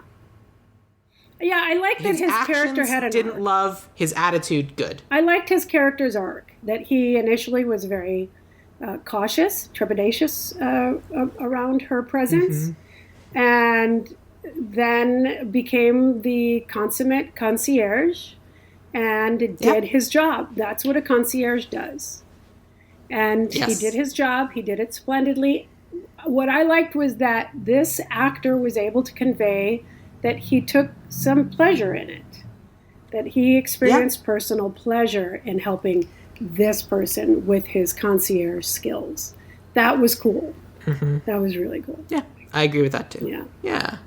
Speaker 2: Yeah, I like that his character had an
Speaker 1: didn't
Speaker 2: arc.
Speaker 1: love his attitude good.
Speaker 2: I liked his character's arc, that he initially was very cautious, trepidatious around her presence, and then became the consummate concierge and did his job. That's what a concierge does. And he did his job. He did it splendidly. What I liked was that this actor was able to convey that he took some pleasure in it, that he experienced personal pleasure in helping this person with his concierge skills. That was cool. That was really cool.
Speaker 1: Yeah, I agree with that too. Yeah.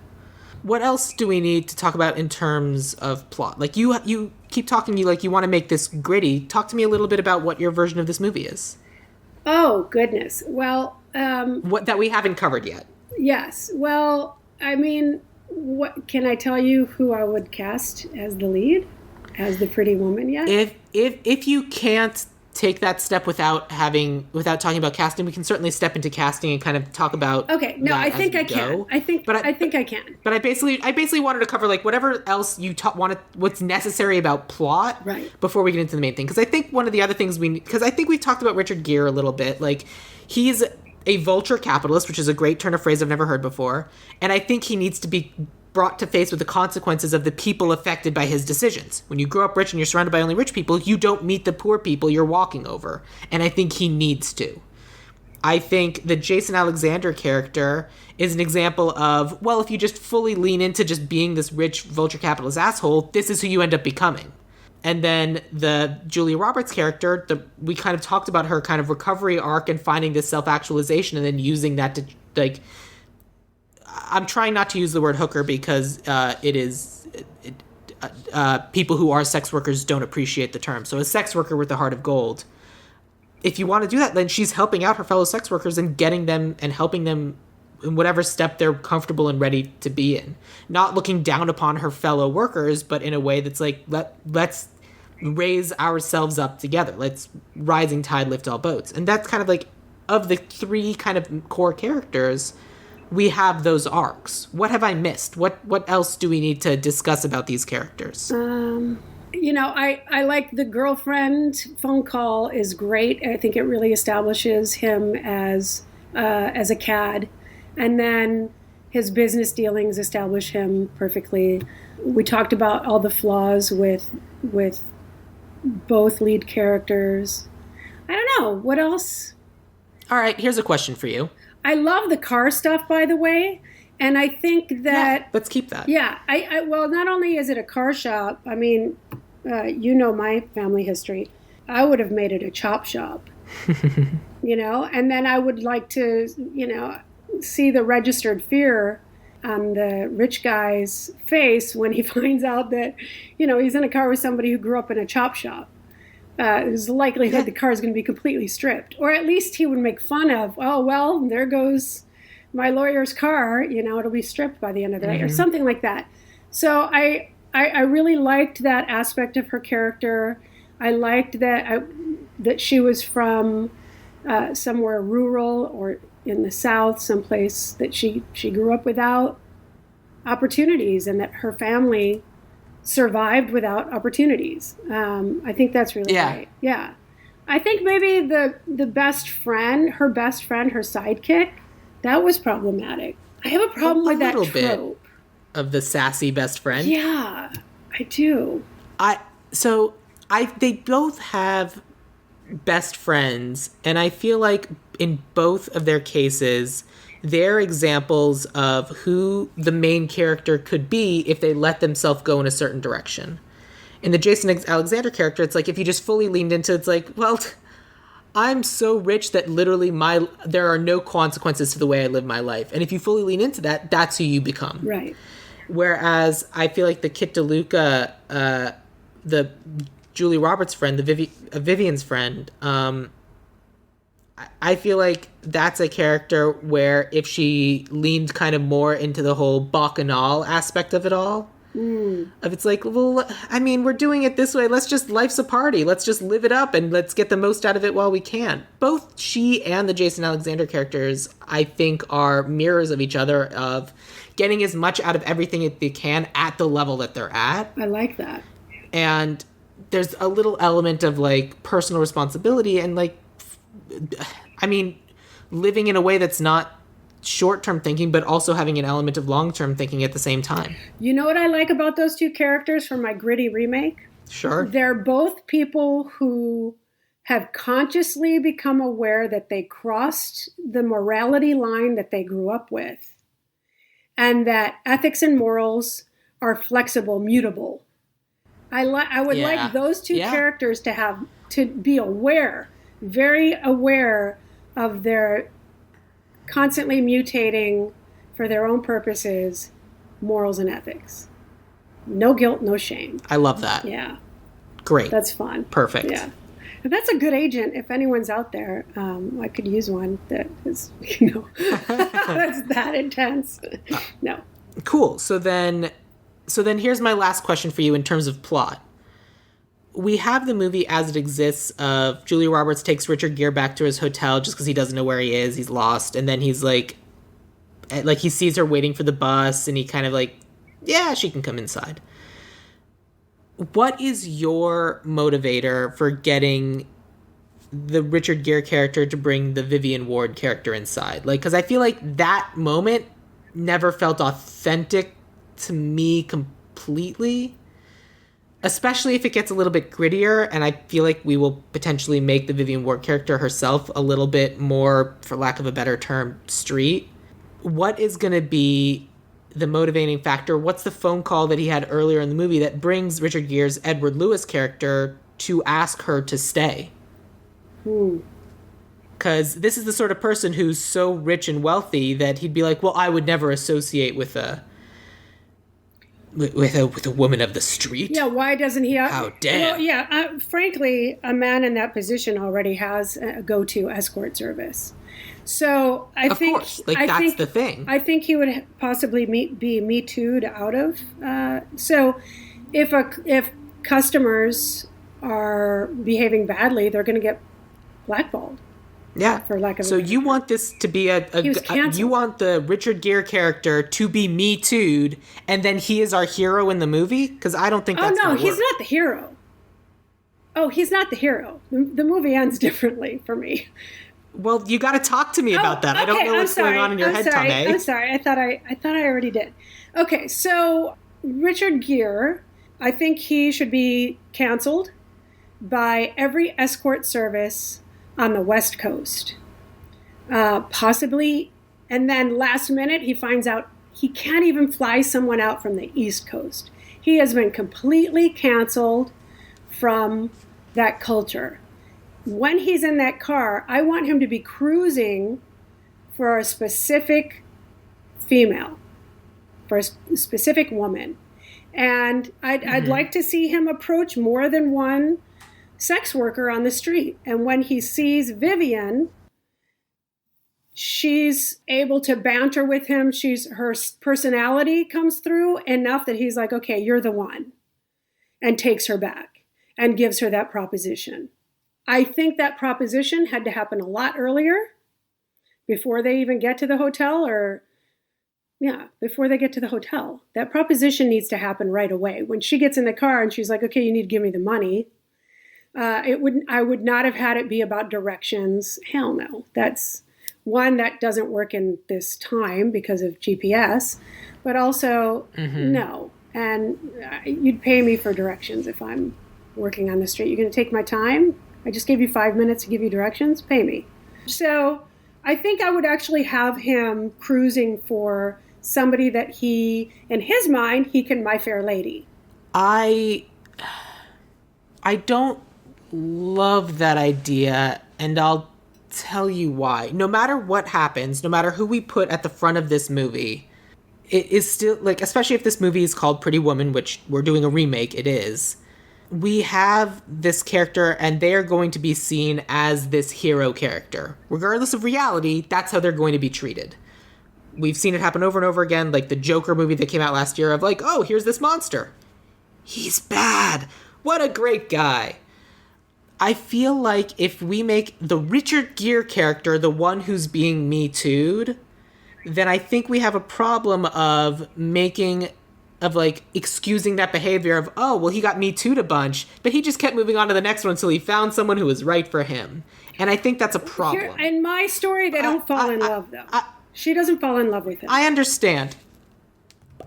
Speaker 1: What else do we need to talk about in terms of plot? Like, you keep talking, you want to make this gritty. Talk to me a little bit about what your version of this movie is.
Speaker 2: Oh, goodness. Well,
Speaker 1: what that we haven't covered yet.
Speaker 2: Yes. Well, I mean, what can I tell you who I would cast as the lead, as the pretty woman yet?
Speaker 1: If you can't take that step without talking about casting, we can certainly step into casting and kind of talk about.
Speaker 2: Okay, no, I think I can. I think I can.
Speaker 1: But I basically wanted to cover like whatever else you what's necessary about plot,
Speaker 2: right,
Speaker 1: before we get into the main thing. Because I think one of the other things because I think we talked about Richard Gere a little bit. Like, he's a vulture capitalist, which is a great turn of phrase I've never heard before, and I think he needs to be brought to face with the consequences of the people affected by his decisions. When you grow up rich and you're surrounded by only rich people, you don't meet the poor people you're walking over. And I think he needs to. I think the Jason Alexander character is an example of, well, if you just fully lean into just being this rich vulture capitalist asshole, this is who you end up becoming. And then the Julia Roberts character, we kind of talked about her kind of recovery arc and finding this self-actualization and then using that to, like, I'm trying not to use the word hooker because people who are sex workers don't appreciate the term. So a sex worker with a heart of gold. If you want to do that, then she's helping out her fellow sex workers and getting them and helping them in whatever step they're comfortable and ready to be in. Not looking down upon her fellow workers, but in a way that's like, let's raise ourselves up together. Let's rising tide lift all boats. And that's kind of like, of the three kind of core characters, we have those arcs. What have I missed? What else do we need to discuss about these characters?
Speaker 2: I like the girlfriend phone call is great. I think it really establishes him as a cad. And then his business dealings establish him perfectly. We talked about all the flaws with both lead characters. I don't know. What else?
Speaker 1: All right, here's a question for you.
Speaker 2: I love the car stuff, by the way. And I think that...
Speaker 1: Yeah, let's keep that.
Speaker 2: Yeah. Well, not only is it a car shop, I mean, my family history. I would have made it a chop shop, and then I would like to, see the registered fear on the rich guy's face when he finds out that, he's in a car with somebody who grew up in a chop shop. There's a likelihood the car is going to be completely stripped. Or at least he would make fun of, oh, well, there goes my lawyer's car. It'll be stripped by the end of the day or something like that. So I really liked that aspect of her character. I liked that she was from somewhere rural or in the South, someplace that she grew up without opportunities and that her family survived without opportunities. I think that's really great. Yeah. I think maybe the best friend, her sidekick, that was problematic. I have a problem with that trope. Bit
Speaker 1: of the sassy best friend.
Speaker 2: Yeah, I do.
Speaker 1: They both have best friends, and I feel like in both of their cases, they're examples of who the main character could be if they let themselves go in a certain direction. In the Alexander character, it's like if you just fully leaned into it's like, well, I'm so rich that literally there are no consequences to the way I live my life. And if you fully lean into that, that's who you become.
Speaker 2: Right.
Speaker 1: Whereas I feel like the Kit DeLuca, the Julie Roberts' friend, Vivian's friend, I feel like that's a character where if she leaned kind of more into the whole bacchanal aspect of it all, of it's like, well, I mean, we're doing it this way. Life's a party. Let's just live it up and let's get the most out of it while we can. Both she and the Jason Alexander characters, I think, are mirrors of each other of getting as much out of everything they can at the level that they're at.
Speaker 2: I like that.
Speaker 1: And there's a little element of like personal responsibility and like, I mean, living in a way that's not short-term thinking, but also having an element of long-term thinking at the same time.
Speaker 2: You know what I like about those two characters from my gritty remake?
Speaker 1: Sure.
Speaker 2: They're both people who have consciously become aware that they crossed the morality line that they grew up with, and that ethics and morals are flexible, mutable. I would like those two characters to be aware, very aware of their constantly mutating for their own purposes, morals and ethics. No guilt, no shame.
Speaker 1: I love that.
Speaker 2: Yeah.
Speaker 1: Great.
Speaker 2: That's fun.
Speaker 1: Perfect.
Speaker 2: Yeah. And that's a good agent. If anyone's out there, I could use one that is, that's that intense. No.
Speaker 1: Cool. So then here's my last question for you in terms of plot. We have the movie as it exists of Julia Roberts takes Richard Gere back to his hotel just because he doesn't know where he is. He's lost. And then he's like he sees her waiting for the bus and he kind of like, yeah, she can come inside. What is your motivator for getting the Richard Gere character to bring the Vivian Ward character inside? Like, because I feel like that moment never felt authentic to me completely. Especially if it gets a little bit grittier, and I feel like we will potentially make the Vivian Ward character herself a little bit more, for lack of a better term, street. What is going to be the motivating factor? What's the phone call that he had earlier in the movie that brings Richard Gere's Edward Lewis character to ask her to stay? Because this is the sort of person who's so rich and wealthy that he'd be like, well, I would never associate with a woman of the street.
Speaker 2: Yeah, why doesn't he?
Speaker 1: How dare?
Speaker 2: Well, frankly, a man in that position already has a go-to escort service. So I think,
Speaker 1: of course, that's the thing.
Speaker 2: I think he would possibly be Me Too'd out of. So if customers are behaving badly, they're going to get blackballed.
Speaker 1: Yeah.
Speaker 2: For lack of.
Speaker 1: So you want this to be you want the Richard Gere character to be Me Too'd, and then he is our hero in the movie? Because I don't think that's
Speaker 2: Oh no,
Speaker 1: he's
Speaker 2: not the hero. Oh, he's not the hero. The movie ends differently for me.
Speaker 1: Well, you got to talk to me about that. Okay, I don't know what's going on in your head, Thomai.
Speaker 2: I'm sorry. I thought I already did. Okay, so Richard Gere, I think he should be canceled by every escort service on the West Coast. Possibly, and then last minute he finds out he can't even fly someone out from the East Coast. He has been completely canceled from that culture. When he's in that car, I want him to be cruising for a specific female, for a specific woman. And I'd like to see him approach more than one sex worker on the street. And when he sees Vivian, she's able to banter with him. Her personality comes through enough that he's like, okay, you're the one, and takes her back and gives her that proposition. I think that proposition had to happen a lot earlier, before they even get to the hotel, before they get to the hotel. That proposition needs to happen right away. When she gets in the car and she's like, okay, you need to give me the money. I would not have had it be about directions. Hell no. That's one that doesn't work in this time because of GPS, but also no. And you'd pay me for directions if I'm working on the street. You're going to take my time? I just gave you 5 minutes to give you directions. Pay me. So I think I would actually have him cruising for somebody that he, in his mind, he can My Fair Lady.
Speaker 1: I don't love that idea, and I'll tell you why. No matter what happens, no matter who we put at the front of this movie, it is still, like, especially if this movie is called Pretty Woman, which we're doing a remake, it is. We have this character, and they are going to be seen as this hero character. Regardless of reality, that's how they're going to be treated. We've seen it happen over and over again, like the Joker movie that came out last year of like, oh, here's this monster. He's bad. What a great guy. I feel like if we make the Richard Gere character the one who's being Me Too'd, then I think we have a problem of excusing that behavior of, oh, well, he got Me Too'd a bunch, but he just kept moving on to the next one until he found someone who was right for him. And I think that's a problem.
Speaker 2: In my story, they don't fall in love, though. She doesn't fall in love with him.
Speaker 1: I understand.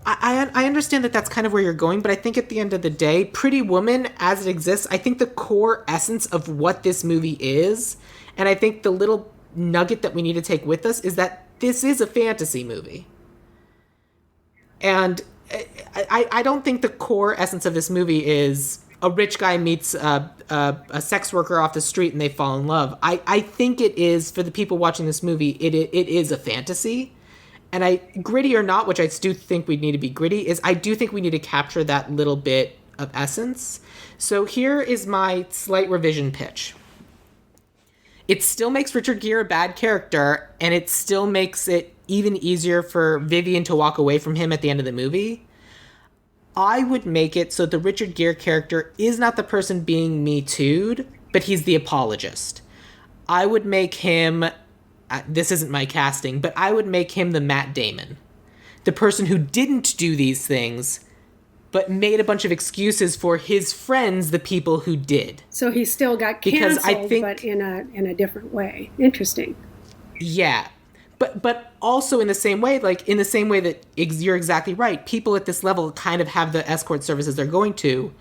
Speaker 1: I understand that that's kind of where you're going, but I think at the end of the day, Pretty Woman, as it exists, I think the core essence of what this movie is, and I think the little nugget that we need to take with us is that this is a fantasy movie. And I don't think the core essence of this movie is a rich guy meets a sex worker off the street and they fall in love. I think it is, for the people watching this movie, it is a fantasy. And gritty or not, which I do think we need to be gritty, is I do think we need to capture that little bit of essence. So here is my slight revision pitch. It still makes Richard Gere a bad character, and it still makes it even easier for Vivian to walk away from him at the end of the movie. I would make it so the Richard Gere character is not the person being Me Too'd, but he's the apologist. I would make him... this isn't my casting, but I would make him the Matt Damon. The person who didn't do these things, but made a bunch of excuses for his friends, the people who did.
Speaker 2: So he still got canceled, but in a different way. Interesting.
Speaker 1: Yeah. But also in the same way, that you're exactly right, people at this level kind of have the escort services they're going to.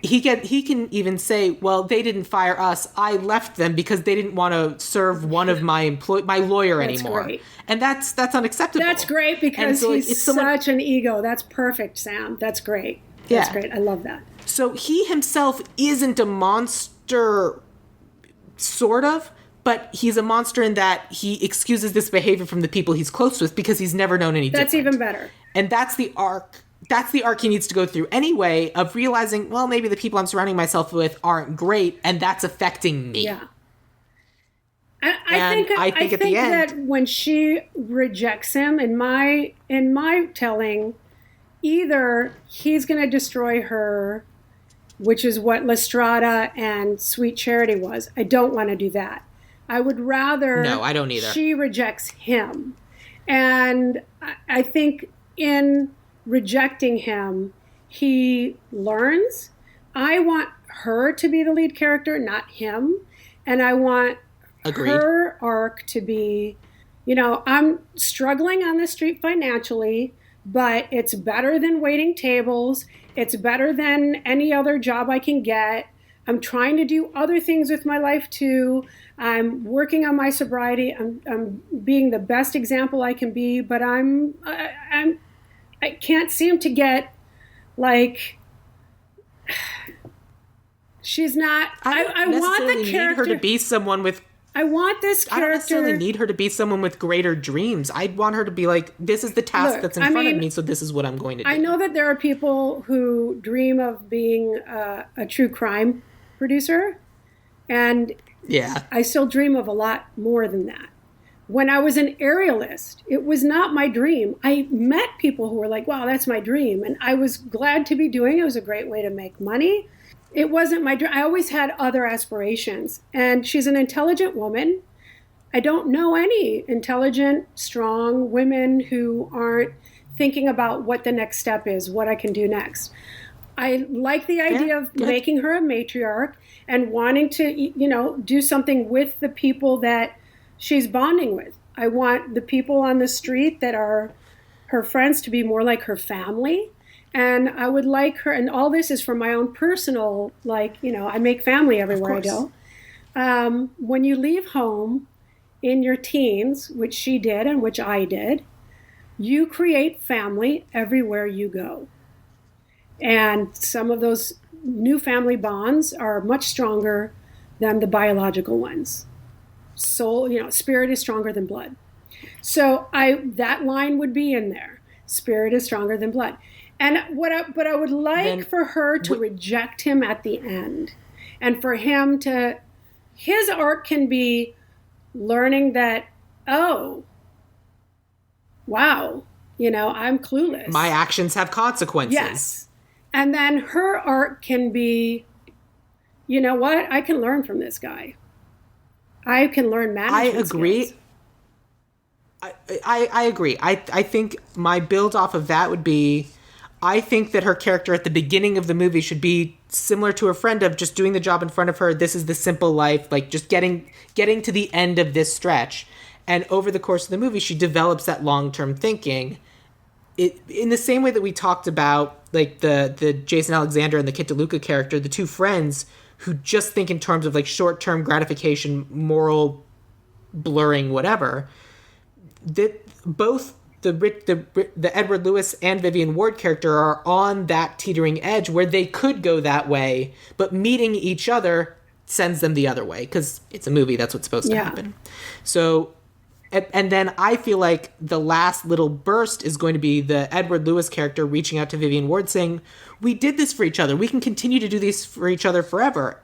Speaker 1: He can even say, well, they didn't fire us. I left them because they didn't want to serve one of my lawyer anymore. Great. And that's unacceptable.
Speaker 2: That's great because he's such an ego. That's perfect, Sam. That's great. That's great. I love that.
Speaker 1: So he himself isn't a monster, sort of, but he's a monster in that he excuses this behavior from the people he's close with because he's never known any different.
Speaker 2: That's even better.
Speaker 1: And that's the arc. That's the arc he needs to go through anyway, of realizing, well, maybe the people I'm surrounding myself with aren't great, and that's affecting me.
Speaker 2: Yeah. I think at the end, that when she rejects him, in my telling, either he's going to destroy her, which is what Lestrada and Sweet Charity was. I don't want to do that. I would rather...
Speaker 1: No, I don't either.
Speaker 2: She rejects him. And I think in rejecting him, he learns. I want her to be the lead character, not him. And I want her arc to be, I'm struggling on the street financially, but it's better than waiting tables. It's better than any other job I can get. I'm trying to do other things with my life too. I'm working on my sobriety. I'm being the best example I can be, but I can't seem to get, she's not... I want the character...
Speaker 1: need her to be someone with...
Speaker 2: I want this character...
Speaker 1: I don't necessarily need her to be someone with greater dreams. I'd want her to be like, this is the task that's in front of me, so this is what I'm going to do.
Speaker 2: I know that there are people who dream of being a true crime producer, and I still dream of a lot more than that. When I was an aerialist, it was not my dream. I met people who were like, wow, that's my dream. And I was glad to be doing it. It was a great way to make money. It wasn't my dream. I always had other aspirations. And she's an intelligent woman. I don't know any intelligent, strong women who aren't thinking about what the next step is, what I can do next. I like the idea of making her a matriarch and wanting to, do something with the people that she's bonding with. I want the people on the street that are her friends to be more like her family. And I would like her, and all this is from my own personal, I make family everywhere I go. When you leave home in your teens, which she did and which I did, you create family everywhere you go. And some of those new family bonds are much stronger than the biological ones. Soul, spirit is stronger than blood. So that line would be in there. Spirit is stronger than blood. And but I would like for her to reject him at the end, and for him to, his arc can be learning that, oh, wow, I'm clueless.
Speaker 1: My actions have consequences.
Speaker 2: Yes. And then her arc can be, you know what? I can learn from this guy. I can learn management
Speaker 1: I agree.
Speaker 2: skills.
Speaker 1: I agree. I think my build off of that would be, I think that her character at the beginning of the movie should be similar to her friend, of just doing the job in front of her. This is the simple life, like just getting to the end of this stretch. And over the course of the movie, she develops that long-term thinking. In the same way that we talked about, like the Jason Alexander and the Kit DeLuca character, the two friends who just think in terms of like short-term gratification, moral blurring, whatever. That both the Edward Lewis and Vivian Ward character are on that teetering edge where they could go that way, but meeting each other sends them the other way, because it's a movie, that's what's supposed to happen. So, and then I feel like the last little burst is going to be the Edward Lewis character reaching out to Vivian Ward saying, we did this for each other, we can continue to do this for each other forever.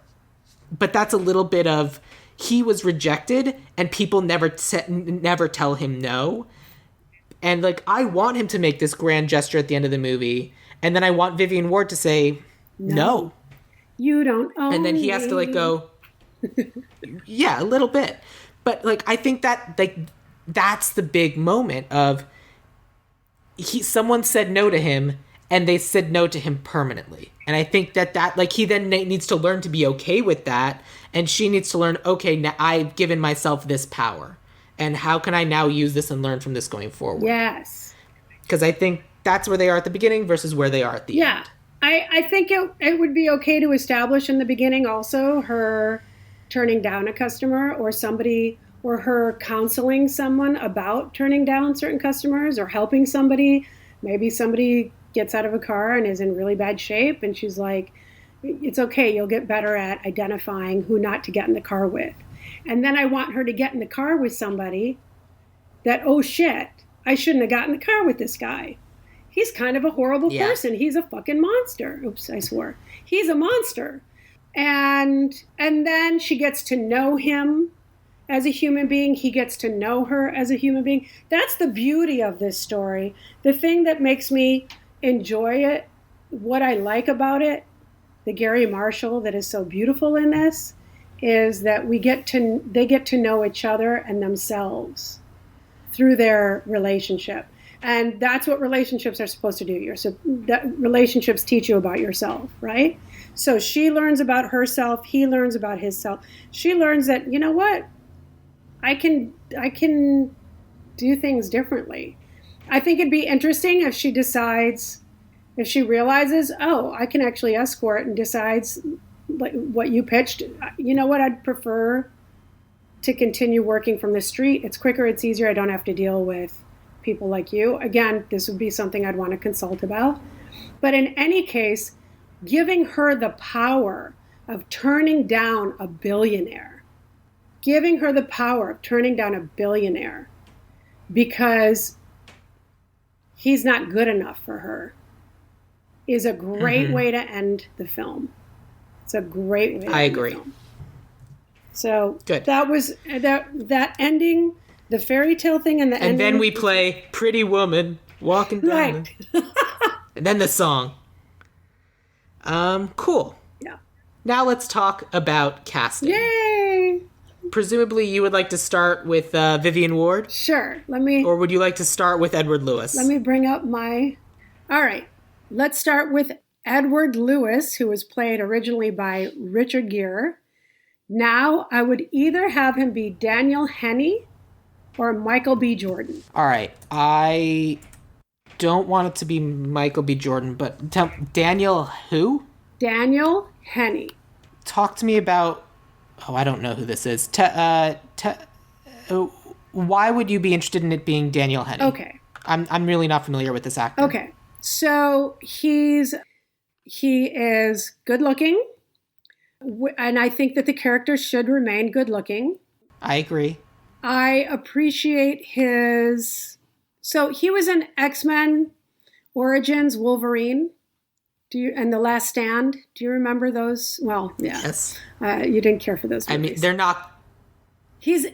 Speaker 1: But that's a little bit of, he was rejected and people never tell him no. And like, I want him to make this grand gesture at the end of the movie, and then I want Vivian Ward to say no.
Speaker 2: You don't own me.
Speaker 1: And then he has to like go, yeah, a little bit. But like, I think that like that's the big moment of someone said no to him, and they said no to him permanently. And I think that like, he then needs to learn to be okay with that, and she needs to learn, okay, now I've given myself this power, and how can I now use this and learn from this going forward?
Speaker 2: Yes.
Speaker 1: Because I think that's where they are at the beginning versus where they are at the end.
Speaker 2: I think it would be okay to establish in the beginning also her turning down a customer, or somebody, or her counseling someone about turning down certain customers, or helping somebody. Maybe somebody gets out of a car and is in really bad shape, and she's like, it's okay, you'll get better at identifying who not to get in the car with. And then I want her to get in the car with somebody that, oh shit, I shouldn't have gotten in the car with this guy. He's kind of a horrible person. He's a fucking monster. Oops, I swore. He's a monster. And then she gets to know him as a human being. He gets to know her as a human being. That's the beauty of this story. The thing that makes me enjoy it, what I like about it, the Gary Marshall that is so beautiful in this, is that they get to know each other and themselves through their relationship. And that's what relationships are supposed to do. Relationships teach you about yourself, right? So she learns about herself, he learns about himself. She learns that, you know what? I can do things differently. I think it'd be interesting if she realizes, oh, I can actually escort, and decides, like what you pitched, you know what, I'd prefer to continue working from the street. It's quicker, it's easier, I don't have to deal with people like you. Again, this would be something I'd want to consult about. But in any case, giving her the power of turning down a billionaire, because he's not good enough for her, is a great way to end the film. It's a great way to end the film. So good. That was that ending, the fairy tale thing, and the ending.
Speaker 1: And then we play Pretty Woman walking down.
Speaker 2: Right.
Speaker 1: And then the song. Cool.
Speaker 2: Yeah.
Speaker 1: Now let's talk about casting.
Speaker 2: Yay!
Speaker 1: Presumably you would like to start with Vivian Ward?
Speaker 2: Sure.
Speaker 1: Or would you like to start with Edward Lewis?
Speaker 2: Let me bring up my... All right. Let's start with Edward Lewis, who was played originally by Richard Gere. Now, I would either have him be Daniel Henney or Michael B. Jordan.
Speaker 1: All right. I don't want it to be Michael B. Jordan, but Daniel who?
Speaker 2: Daniel Henney.
Speaker 1: Talk to me about... Oh, I don't know who this is. Why would you be interested in it being Daniel Henney?
Speaker 2: Okay.
Speaker 1: I'm really not familiar with this actor.
Speaker 2: Okay. So he's He is good looking, and I think that the character should remain good looking.
Speaker 1: I agree.
Speaker 2: I appreciate his. So he was in X-Men Origins Wolverine. And The Last Stand. Do you remember those? Well, yeah.
Speaker 1: Yes.
Speaker 2: You didn't care for those movies.
Speaker 1: I mean, they're not.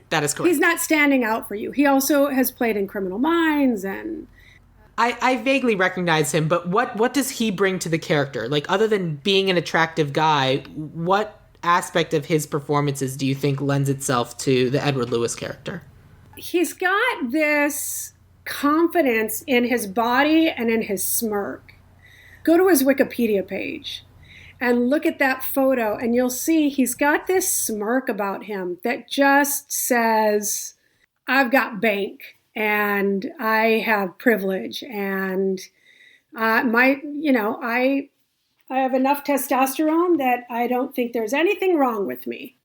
Speaker 1: That is correct.
Speaker 2: He's not standing out for you. He also has played in Criminal Minds and.
Speaker 1: I vaguely recognize him, but what does he bring to the character? Like, other than being an attractive guy, what aspect of his performances do you think lends itself to the Edward Lewis character?
Speaker 2: He's got this confidence in his body and in his smirk. Go to his Wikipedia page and look at that photo, and you'll see he's got this smirk about him that just says, I've got bank and I have privilege and I have enough testosterone that I don't think there's anything wrong with me.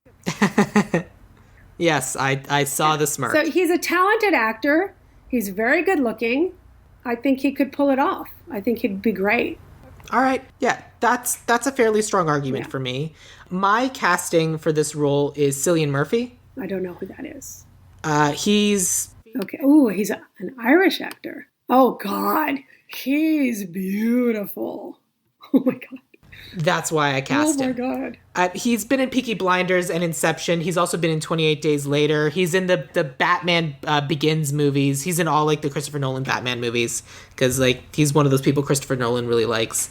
Speaker 1: Yes, I saw the smirk.
Speaker 2: So he's a talented actor. He's very good looking. I think he could pull it off. I think he'd be great.
Speaker 1: All right. Yeah, that's a fairly strong argument for me. My casting for this role is Cillian Murphy.
Speaker 2: I don't know who that is.
Speaker 1: He's...
Speaker 2: Okay. Ooh, he's an Irish actor. Oh, God. He's beautiful. Oh, my God.
Speaker 1: That's why I cast him.
Speaker 2: Oh, my God.
Speaker 1: He's been in Peaky Blinders and Inception. He's also been in 28 Days Later. He's in the Batman Begins movies. He's in all, like, the Christopher Nolan Batman movies because, like, he's one of those people Christopher Nolan really likes.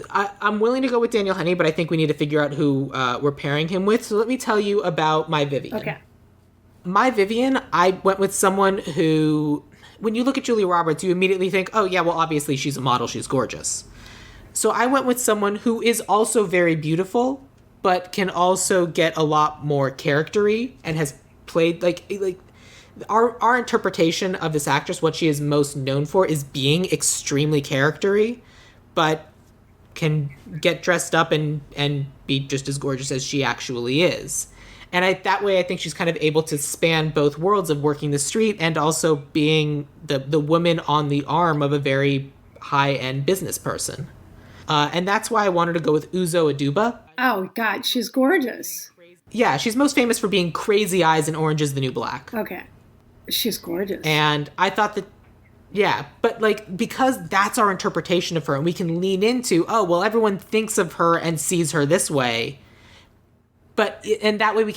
Speaker 1: I'm willing to go with Daniel Henney, but I think we need to figure out who we're pairing him with. So let me tell you about my Vivian.
Speaker 2: Okay.
Speaker 1: My Vivian, I went with someone who, when you look at Julia Roberts, you immediately think, oh, yeah, well, obviously she's a model. She's gorgeous. So I went with someone who is also very beautiful, but can also get a lot more character-y and has played, like our interpretation of this actress, what she is most known for is being extremely character-y, but can get dressed up and be just as gorgeous as she actually is. And that way I think she's kind of able to span both worlds of working the street and also being the woman on the arm of a very high-end business person. And that's why I wanted to go with Uzo Aduba.
Speaker 2: Oh, God, she's gorgeous.
Speaker 1: Yeah, she's most famous for being Crazy Eyes in Orange is the New Black.
Speaker 2: Okay. She's gorgeous.
Speaker 1: And I thought that, yeah, but like, because that's our interpretation of her and we can lean into, oh, well, everyone thinks of her and sees her this way. And that way we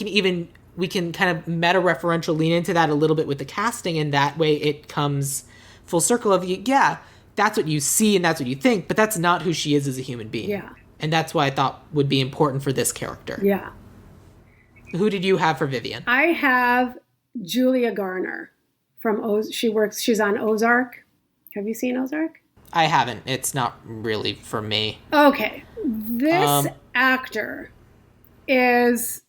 Speaker 1: can kind of meta-referential lean into that a little bit with the casting, and that way it comes full circle of, yeah, that's what you see and that's what you think, but that's not who she is as a human being.
Speaker 2: Yeah.
Speaker 1: And that's what I thought would be important for this character.
Speaker 2: Yeah.
Speaker 1: Who did you have for Vivian?
Speaker 2: I have Julia Garner from she's on Ozark. Have you seen Ozark?
Speaker 1: I haven't. It's not really for me.
Speaker 2: Okay. This actor is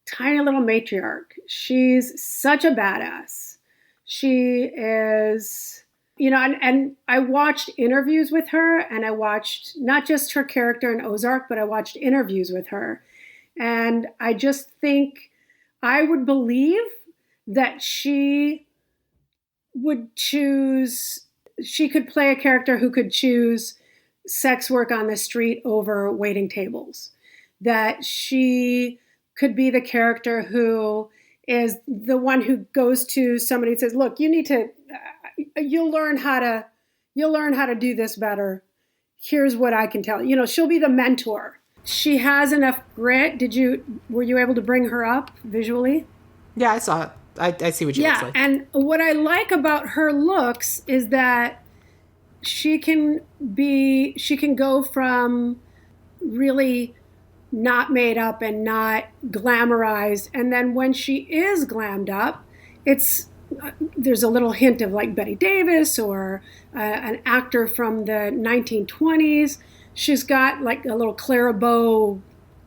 Speaker 2: tiny little matriarch. She's such a badass. She is, and I watched interviews with her, and I watched not just her character in Ozark, but I watched interviews with her. And I just think I would believe that she could play a character who could choose sex work on the street over waiting tables. That she could be the character who is the one who goes to somebody and says, look, you'll learn how to do this better. Here's what I can tell you. She'll be the mentor. She has enough grit. Were you able to bring her up visually?
Speaker 1: Yeah, I saw it. I see what she looks like.
Speaker 2: Yeah, and what I like about her looks is that she can go from really not made up and not glamorized, and then when she is glammed up, there's a little hint of like Bette Davis or an actor from the 1920s. She's got like a little Clara Bow.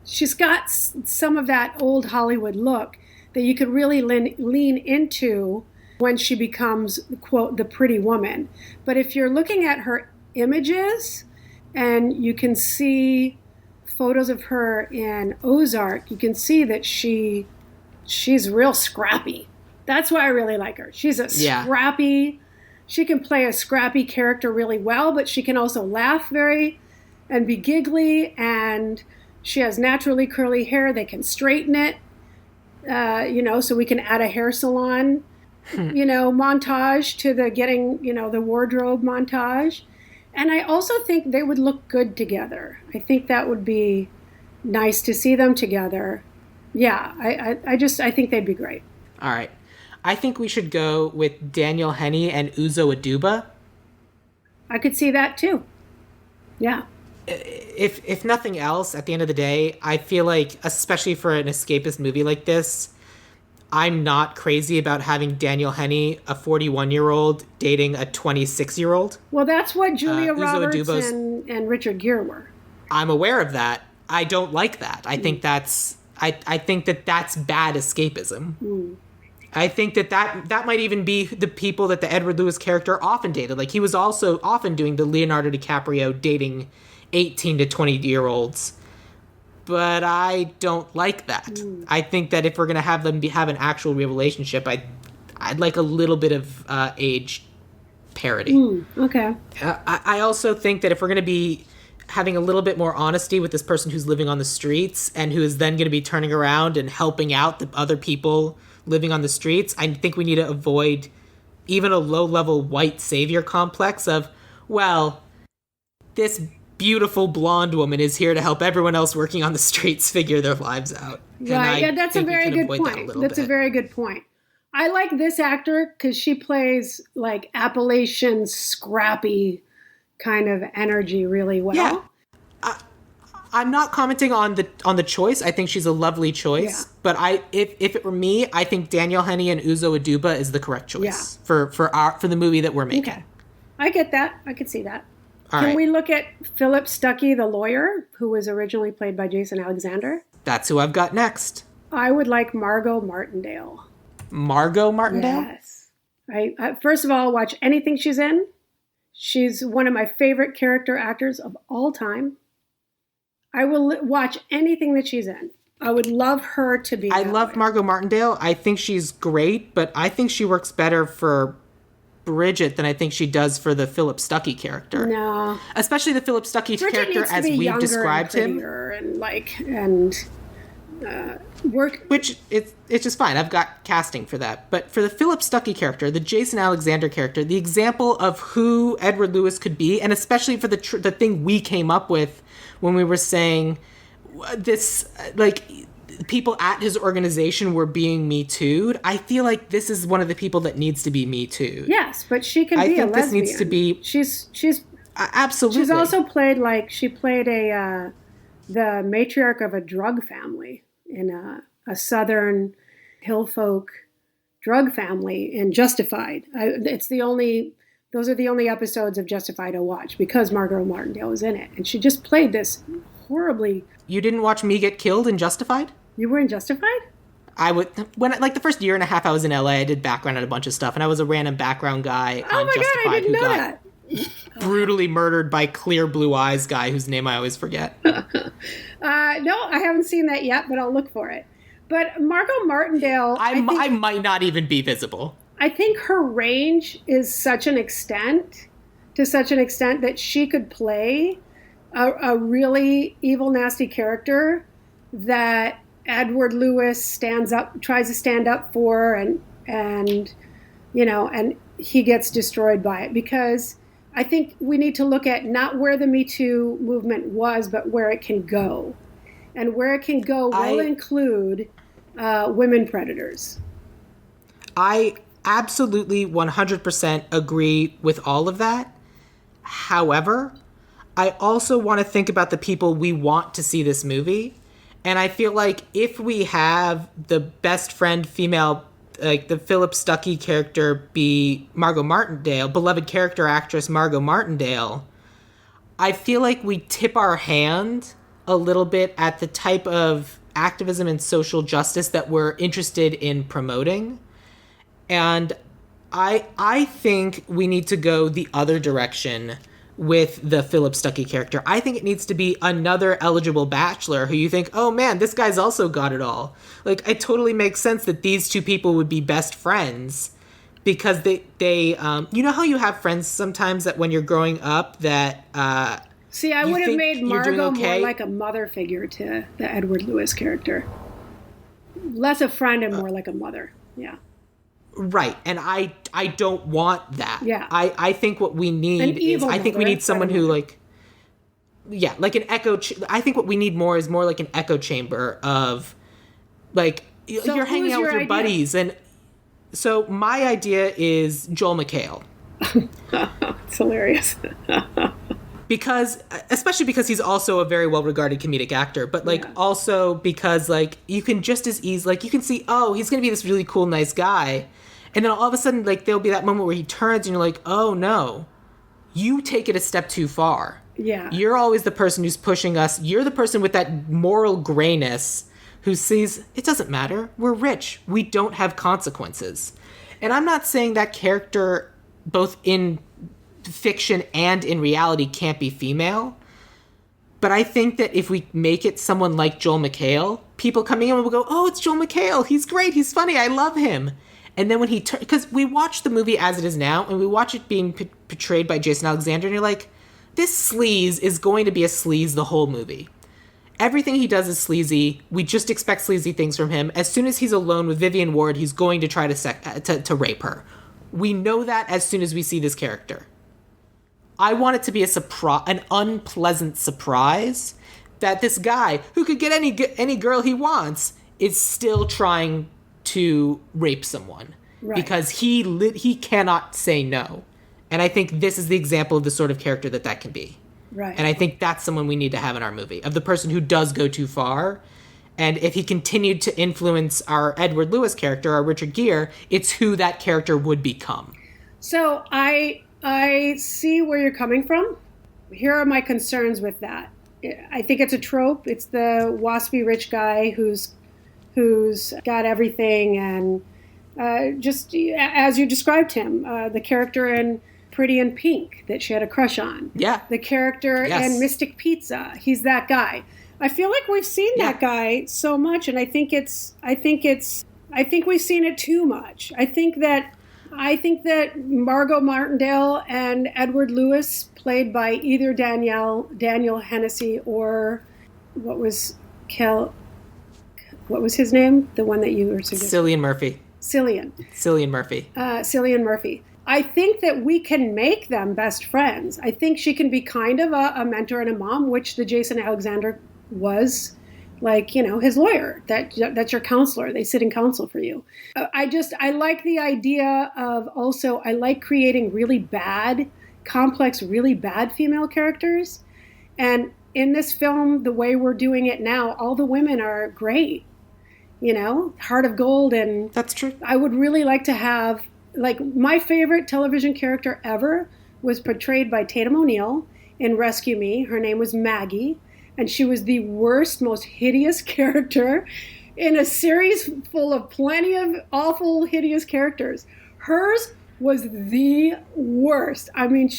Speaker 2: She's got some of that old Hollywood look that you could really lean into when she becomes, quote, the pretty woman. But if you're looking at her images and you can see photos of her in Ozark, you can see that she's real scrappy. That's why I really like her. She's scrappy. She can play a scrappy character really well, but she can also laugh very and be giggly, and she has naturally curly hair. They can straighten it, so we can add a hair salon, montage to the getting, the wardrobe montage. And I also think they would look good together. I think that would be nice to see them together. Yeah, I think they'd be great.
Speaker 1: All right. I think we should go with Daniel Henney and Uzo Aduba.
Speaker 2: I could see that too. Yeah.
Speaker 1: If nothing else, at the end of the day, I feel like, especially for an escapist movie like this, I'm not crazy about having Daniel Henney, a 41-year-old, dating a 26-year-old.
Speaker 2: Well, that's what Julia Roberts and Richard Gere were.
Speaker 1: I'm aware of that. I don't like that. I think that's that's bad escapism. Mm. I think that might even be the people that the Edward Lewis character often dated. Like, he was also often doing the Leonardo DiCaprio dating 18 to 20-year-olds. But I don't like that. Mm. I think that if we're going to have them have an actual real relationship, I'd like a little bit of age parity.
Speaker 2: Mm, okay.
Speaker 1: I also think that if we're going to be having a little bit more honesty with this person who's living on the streets and who is then going to be turning around and helping out the other people living on the streets, I think we need to avoid even a low-level white savior complex of, well, this beautiful blonde woman is here to help everyone else working on the streets figure their lives out.
Speaker 2: Right, yeah, that's a very good point. That's a very good point. I like this actor because she plays like Appalachian scrappy kind of energy really well.
Speaker 1: Yeah. I'm not commenting on the choice. I think she's a lovely choice. Yeah. But if it were me, I think Daniel Henney and Uzo Aduba is the correct choice for the movie that we're making.
Speaker 2: Okay. I get that. I could see that.
Speaker 1: Can
Speaker 2: we look at Philip Stuckey, the lawyer, who was originally played by Jason Alexander?
Speaker 1: That's who I've got next.
Speaker 2: I would like Margot Martindale.
Speaker 1: Margot Martindale?
Speaker 2: Yes. I first of all, watch anything she's in. She's one of my favorite character actors of all time. I will watch anything that she's in. I would love her to be.
Speaker 1: I love Margot Martindale. I think she's great, but I think she works better for Bridget than I think she does for the Philip Stuckey character.
Speaker 2: No.
Speaker 1: Especially the Philip Stuckey character as we've described him.
Speaker 2: Work.
Speaker 1: Which it's just fine. I've got casting for that. But for the Philip Stuckey character, the Jason Alexander character, the example of who Edward Lewis could be, and especially for the thing we came up with when we were saying this, like, people at his organization were being Me Too'd, I feel like this is one of the people that needs to be Me Too'd.
Speaker 2: Yes, but she can be a lesbian. I think this needs
Speaker 1: to be...
Speaker 2: She's
Speaker 1: absolutely.
Speaker 2: She's also played, the matriarch of a drug family in a southern hillfolk drug family in Justified. Those are the only episodes of Justified I watch because Margot Martindale was in it. And she just played this horribly...
Speaker 1: You didn't watch Me Get Killed in Justified?
Speaker 2: You were in Justified?
Speaker 1: The first year and a half I was in LA, I did background on a bunch of stuff, and I was a random background guy on Justified.
Speaker 2: God, I didn't know that.
Speaker 1: Brutally murdered by Clear Blue Eyes guy whose name I always forget.
Speaker 2: No, I haven't seen that yet, but I'll look for it. But Margot Martindale...
Speaker 1: I might not even be visible.
Speaker 2: I think her range is to such an extent that she could play a really evil, nasty character that Edward Lewis tries to stand up for, and he gets destroyed by it. Because I think we need to look at not where the Me Too movement was, but where it can go. And where it can go will include women predators.
Speaker 1: I absolutely 100% agree with all of that. However, I also want to think about the people we want to see this movie. And I feel like if we have the best friend female, like the Philip Stuckey character be Margot Martindale, beloved character actress Margot Martindale, I feel like we tip our hand a little bit at the type of activism and social justice that we're interested in promoting. And I think we need to go the other direction with the Philip Stuckey character. I think it needs to be another eligible bachelor who you think, oh man, this guy's also got it all. Like, it totally makes sense that these two people would be best friends because they you know how you have friends sometimes that when you're growing up that
Speaker 2: See, I
Speaker 1: You
Speaker 2: would have
Speaker 1: think
Speaker 2: made
Speaker 1: you're doing
Speaker 2: Margot
Speaker 1: okay?
Speaker 2: more like a mother figure to the Edward Lewis character. Less a friend and more like a mother. Yeah.
Speaker 1: Right, and I don't want that.
Speaker 2: Yeah.
Speaker 1: I think what we
Speaker 2: An
Speaker 1: need is
Speaker 2: evil
Speaker 1: I think we
Speaker 2: mother,
Speaker 1: need someone
Speaker 2: not a
Speaker 1: who
Speaker 2: mother.
Speaker 1: like yeah, like an echo. I think what we need more is more like an echo chamber of like
Speaker 2: So
Speaker 1: you're hanging
Speaker 2: who's
Speaker 1: out with
Speaker 2: your
Speaker 1: your
Speaker 2: idea?
Speaker 1: buddies, and so my idea is Joel McHale.
Speaker 2: It's hilarious.
Speaker 1: Because especially because he's also a very well regarded comedic actor, but like
Speaker 2: Yeah.
Speaker 1: also because like you can just as easy like you can see, oh, he's gonna be this really cool nice guy, and then all of a sudden like there'll be that moment where he turns and you're like, oh no, you take it a step too far.
Speaker 2: Yeah.
Speaker 1: You're always the person who's pushing us. You're the person with that moral grayness who sees it doesn't matter, we're rich, we don't have consequences. And I'm not saying that character both in fiction and in reality can't be female. But I think that if we make it someone like Joel McHale, people coming in will go, oh, it's Joel McHale. He's great. He's funny. I love him. And then when he because we watch the movie as it is now, and we watch it being portrayed by Jason Alexander, and you're like, this sleaze is going to be a sleaze the whole movie. Everything he does is sleazy. We just expect sleazy things from him. As soon as he's alone with Vivian Ward, he's going to try to rape her. We know that as soon as we see this character. I want it to be an unpleasant surprise that this guy who could get any girl he wants is still trying to rape someone.
Speaker 2: Right.
Speaker 1: Because he cannot say no. And I think this is the example of the sort of character that can be.
Speaker 2: Right.
Speaker 1: And I think that's someone we need to have in our movie, of the person who does go too far. And if he continued to influence our Edward Lewis character, our Richard Gere, it's who that character would become.
Speaker 2: So I see where you're coming from. Here are my concerns with that. I think it's a trope. It's the waspy rich guy who's got everything, and just as you described him, the character in Pretty in Pink that she had a crush on.
Speaker 1: Yeah.
Speaker 2: The character in Mystic Pizza. He's that guy. I feel like we've seen that guy so much, and I think we've seen it too much. I think that Margot Martindale and Edward Lewis, played by either Daniel Hennessy or what was his name? The one that you were suggesting.
Speaker 1: Cillian Murphy.
Speaker 2: Cillian Murphy. I think that we can make them best friends. I think she can be kind of a mentor and a mom, which the Jason Alexander was. Like, his lawyer, that's your counselor. They sit in counsel for you. I like the idea of also, I like creating really bad, complex, really bad female characters. And in this film, the way we're doing it now, all the women are great, Heart of Gold. And
Speaker 1: that's true.
Speaker 2: I would really like to have, like, my favorite television character ever was portrayed by Tatum O'Neal in Rescue Me. Her name was Maggie. And she was the worst, most hideous character in a series full of plenty of awful, hideous characters. Hers was the worst. I mean,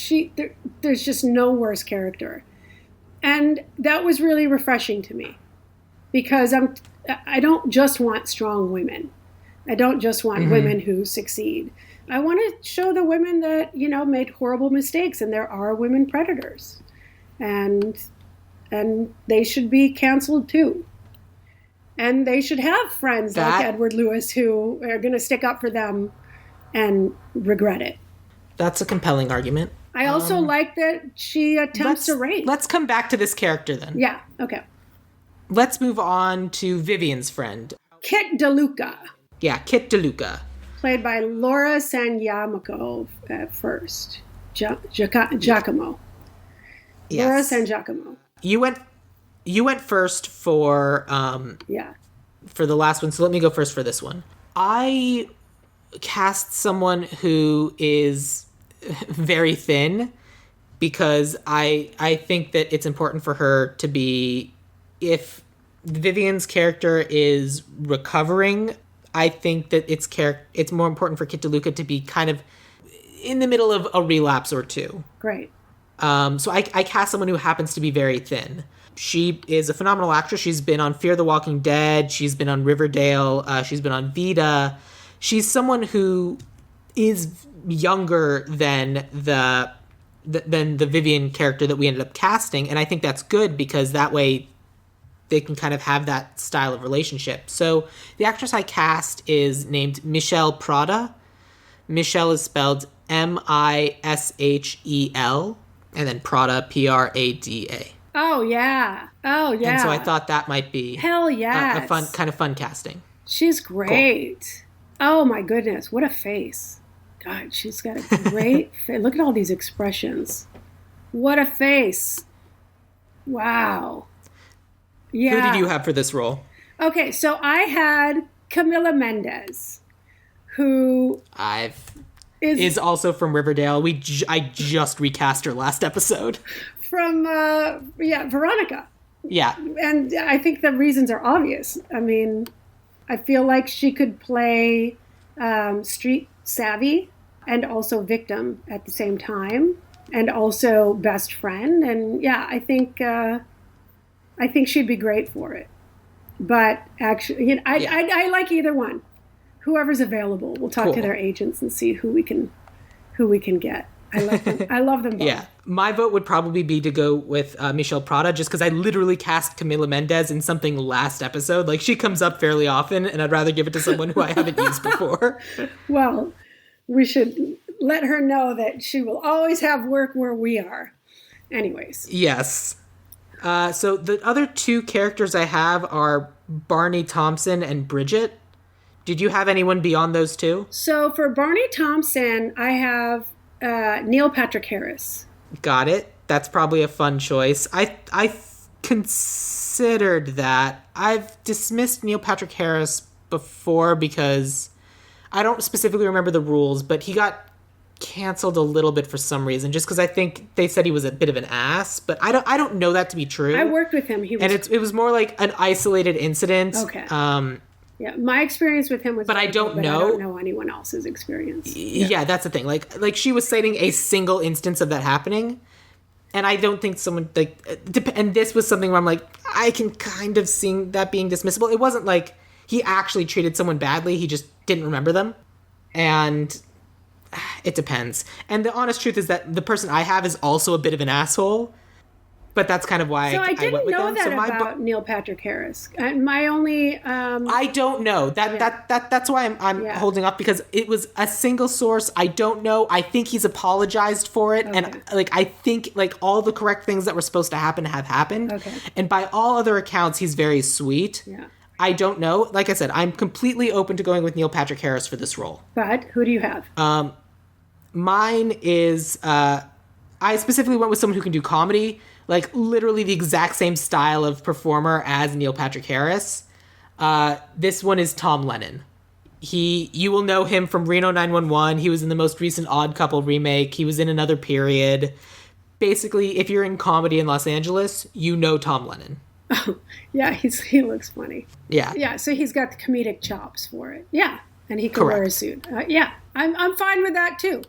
Speaker 2: there's just no worse character. And that was really refreshing to me because I don't just want strong women. I don't just want women who succeed. I want to show the women that, made horrible mistakes, and there are women predators. And they should be canceled too. And they should have friends like Edward Lewis who are going to stick up for them and regret it.
Speaker 1: That's a compelling argument.
Speaker 2: I also like that she attempts to rape.
Speaker 1: Let's come back to this character then.
Speaker 2: Yeah, okay.
Speaker 1: Let's move on to Vivian's friend.
Speaker 2: Kit DeLuca.
Speaker 1: Yeah, Kit DeLuca.
Speaker 2: Played by Laura San Giacomo at first. Giacomo.
Speaker 1: Yes.
Speaker 2: Laura San Giacomo.
Speaker 1: You went first for for the last one, so let me go first for this one. I cast someone who is very thin because I think that it's important for her to be, if Vivian's character is recovering, I think that it's more important for Kit DeLuca to be kind of in the middle of a relapse or two.
Speaker 2: Great.
Speaker 1: So I cast someone who happens to be very thin. She is a phenomenal actress. She's been on Fear the Walking Dead. She's been on Riverdale. She's been on Vita. She's someone who is younger than the than the Vivian character that we ended up casting, and I think that's good because that way they can kind of have that style of relationship. So the actress I cast is named Michelle Prada. Michelle is spelled Mishel, and then Prada, Prada.
Speaker 2: Oh yeah. Oh yeah.
Speaker 1: And so I thought that might be
Speaker 2: hell yeah,
Speaker 1: a fun casting.
Speaker 2: She's great. Cool. Oh my goodness, what a face! God, she's got a great face. Look at all these expressions. What a face! Wow. Yeah.
Speaker 1: Who did you have for this role?
Speaker 2: Okay, so I had Camila Mendes, who
Speaker 1: is also from Riverdale. I just recast her last episode.
Speaker 2: From Veronica.
Speaker 1: Yeah.
Speaker 2: And I think the reasons are obvious. I mean, I feel like she could play street savvy and also victim at the same time, and also best friend. And yeah, I think she'd be great for it. But actually, I like either one. Whoever's available, we'll talk to their agents and see who we can get. I love them. I love them both.
Speaker 1: Yeah, my vote would probably be to go with Michelle Prada, just because I literally cast Camila Mendes in something last episode. Like, she comes up fairly often, and I'd rather give it to someone who I haven't used before.
Speaker 2: Well, we should let her know that she will always have work where we are. Anyways.
Speaker 1: Yes. So the other two characters I have are Barney Thompson and Bridget. Did you have anyone beyond those two?
Speaker 2: So for Barney Thompson, I have Neil Patrick Harris.
Speaker 1: Got it. That's probably a fun choice. I considered that. I've dismissed Neil Patrick Harris before because I don't specifically remember the rules, but he got canceled a little bit for some reason, just because I think they said he was a bit of an ass, but I don't know that to be true.
Speaker 2: I worked with him.
Speaker 1: It was more like an isolated incident.
Speaker 2: Okay. Yeah, my experience with him was.
Speaker 1: But I don't know.
Speaker 2: I don't know anyone else's experience.
Speaker 1: Yeah, that's the thing. Like she was citing a single instance of that happening, and I don't think someone and this was something where I'm like, I can kind of see that being dismissible. It wasn't like he actually treated someone badly; he just didn't remember them, and it depends. And the honest truth is that the person I have is also a bit of an asshole. But that's kind of why
Speaker 2: I
Speaker 1: went
Speaker 2: didn't
Speaker 1: with
Speaker 2: know
Speaker 1: them.
Speaker 2: that about Neil Patrick Harris. My only
Speaker 1: I don't know. That's why I'm holding up, because it was a single source. I don't know. I think he's apologized for it, and I think all the correct things that were supposed to happen have happened.
Speaker 2: Okay.
Speaker 1: And by all other accounts, he's very sweet.
Speaker 2: Yeah.
Speaker 1: I don't know. Like I said, I'm completely open to going with Neil Patrick Harris for this role.
Speaker 2: But who do you have?
Speaker 1: Mine is I specifically went with someone who can do comedy. Like, literally the exact same style of performer as Neil Patrick Harris. This one is Tom Lennon. You will know him from Reno 911. He was in the most recent Odd Couple remake. He was in Another Period. Basically, if you're in comedy in Los Angeles, you know Tom Lennon.
Speaker 2: Oh, yeah, he looks funny.
Speaker 1: Yeah.
Speaker 2: Yeah, so he's got the comedic chops for it. Yeah, and he can wear a suit. Yeah, I'm fine with that, too.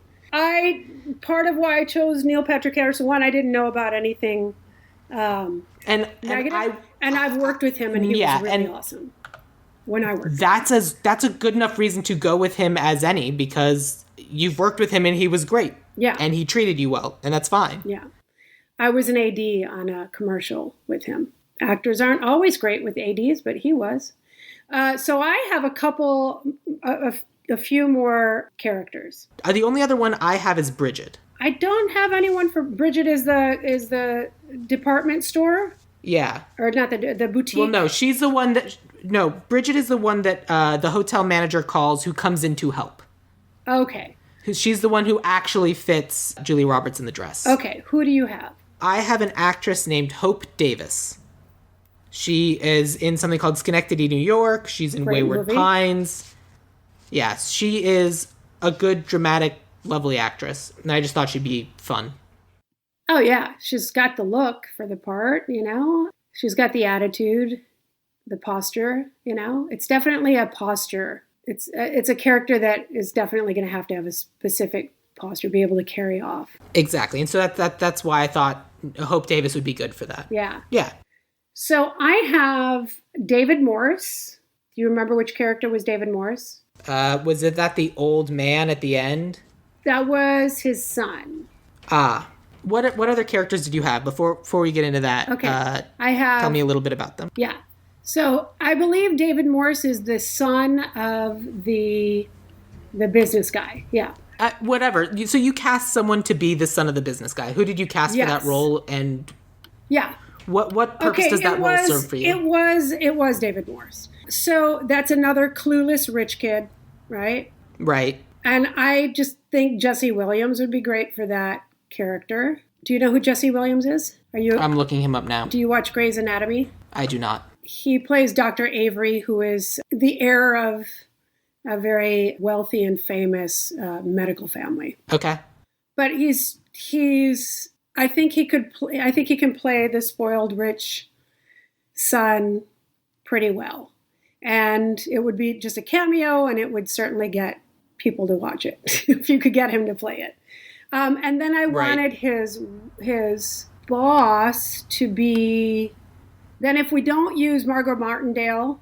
Speaker 2: Part of why I chose Neil Patrick Harris, one, I didn't know about anything negative, and I've worked with him, and he was really awesome when I worked.
Speaker 1: That's a good enough reason to go with him as any, because you've worked with him and he was great. Yeah, and he treated you well, and that's fine.
Speaker 2: Yeah, I was an AD on a commercial with him. Actors aren't always great with ADs, but he was. So I have a few more characters.
Speaker 1: The only other one I have is Bridget.
Speaker 2: I don't have anyone for Bridget. Is the department store?
Speaker 1: Yeah.
Speaker 2: Or not the boutique?
Speaker 1: Well, no, she's the one that... No, Bridget is the one that the hotel manager calls who comes in to help.
Speaker 2: Okay.
Speaker 1: She's the one who actually fits Julia Roberts in the dress.
Speaker 2: Okay, who do you have?
Speaker 1: I have an actress named Hope Davis. She is in something called Schenectady, New York. She's in Wayward Pines. Yes, she is a good, dramatic, lovely actress. And I just thought she'd be fun.
Speaker 2: Oh, yeah. She's got the look for the part, She's got the attitude, the posture, It's definitely a posture. It's a character that is definitely going to have a specific posture, be able to carry off.
Speaker 1: Exactly. And so that's why I thought Hope Davis would be good for that.
Speaker 2: Yeah.
Speaker 1: Yeah.
Speaker 2: So I have David Morse. Do you remember which character was David Morse?
Speaker 1: Was it that the old man at the end?
Speaker 2: That was his son.
Speaker 1: Ah. What other characters did you have before we get into that?
Speaker 2: Okay. I have.
Speaker 1: Tell me a little bit about them.
Speaker 2: Yeah. So I believe David Morse is the son of the business guy. Yeah.
Speaker 1: Whatever. So you cast someone to be the son of the business guy. Who did you cast for that role? And
Speaker 2: yeah.
Speaker 1: What purpose does that role serve for you?
Speaker 2: It was David Morse. So that's another clueless rich kid, right?
Speaker 1: Right.
Speaker 2: And I just think Jesse Williams would be great for that character. Do you know who Jesse Williams is?
Speaker 1: I'm looking him up now.
Speaker 2: Do you watch Grey's Anatomy?
Speaker 1: I do not.
Speaker 2: He plays Dr. Avery, who is the heir of a very wealthy and famous medical family.
Speaker 1: Okay.
Speaker 2: But he's I think he can play the spoiled rich son pretty well. And it would be just a cameo, and it would certainly get people to watch it if you could get him to play it. And then I wanted his boss to be. Then if we don't use Margot Martindale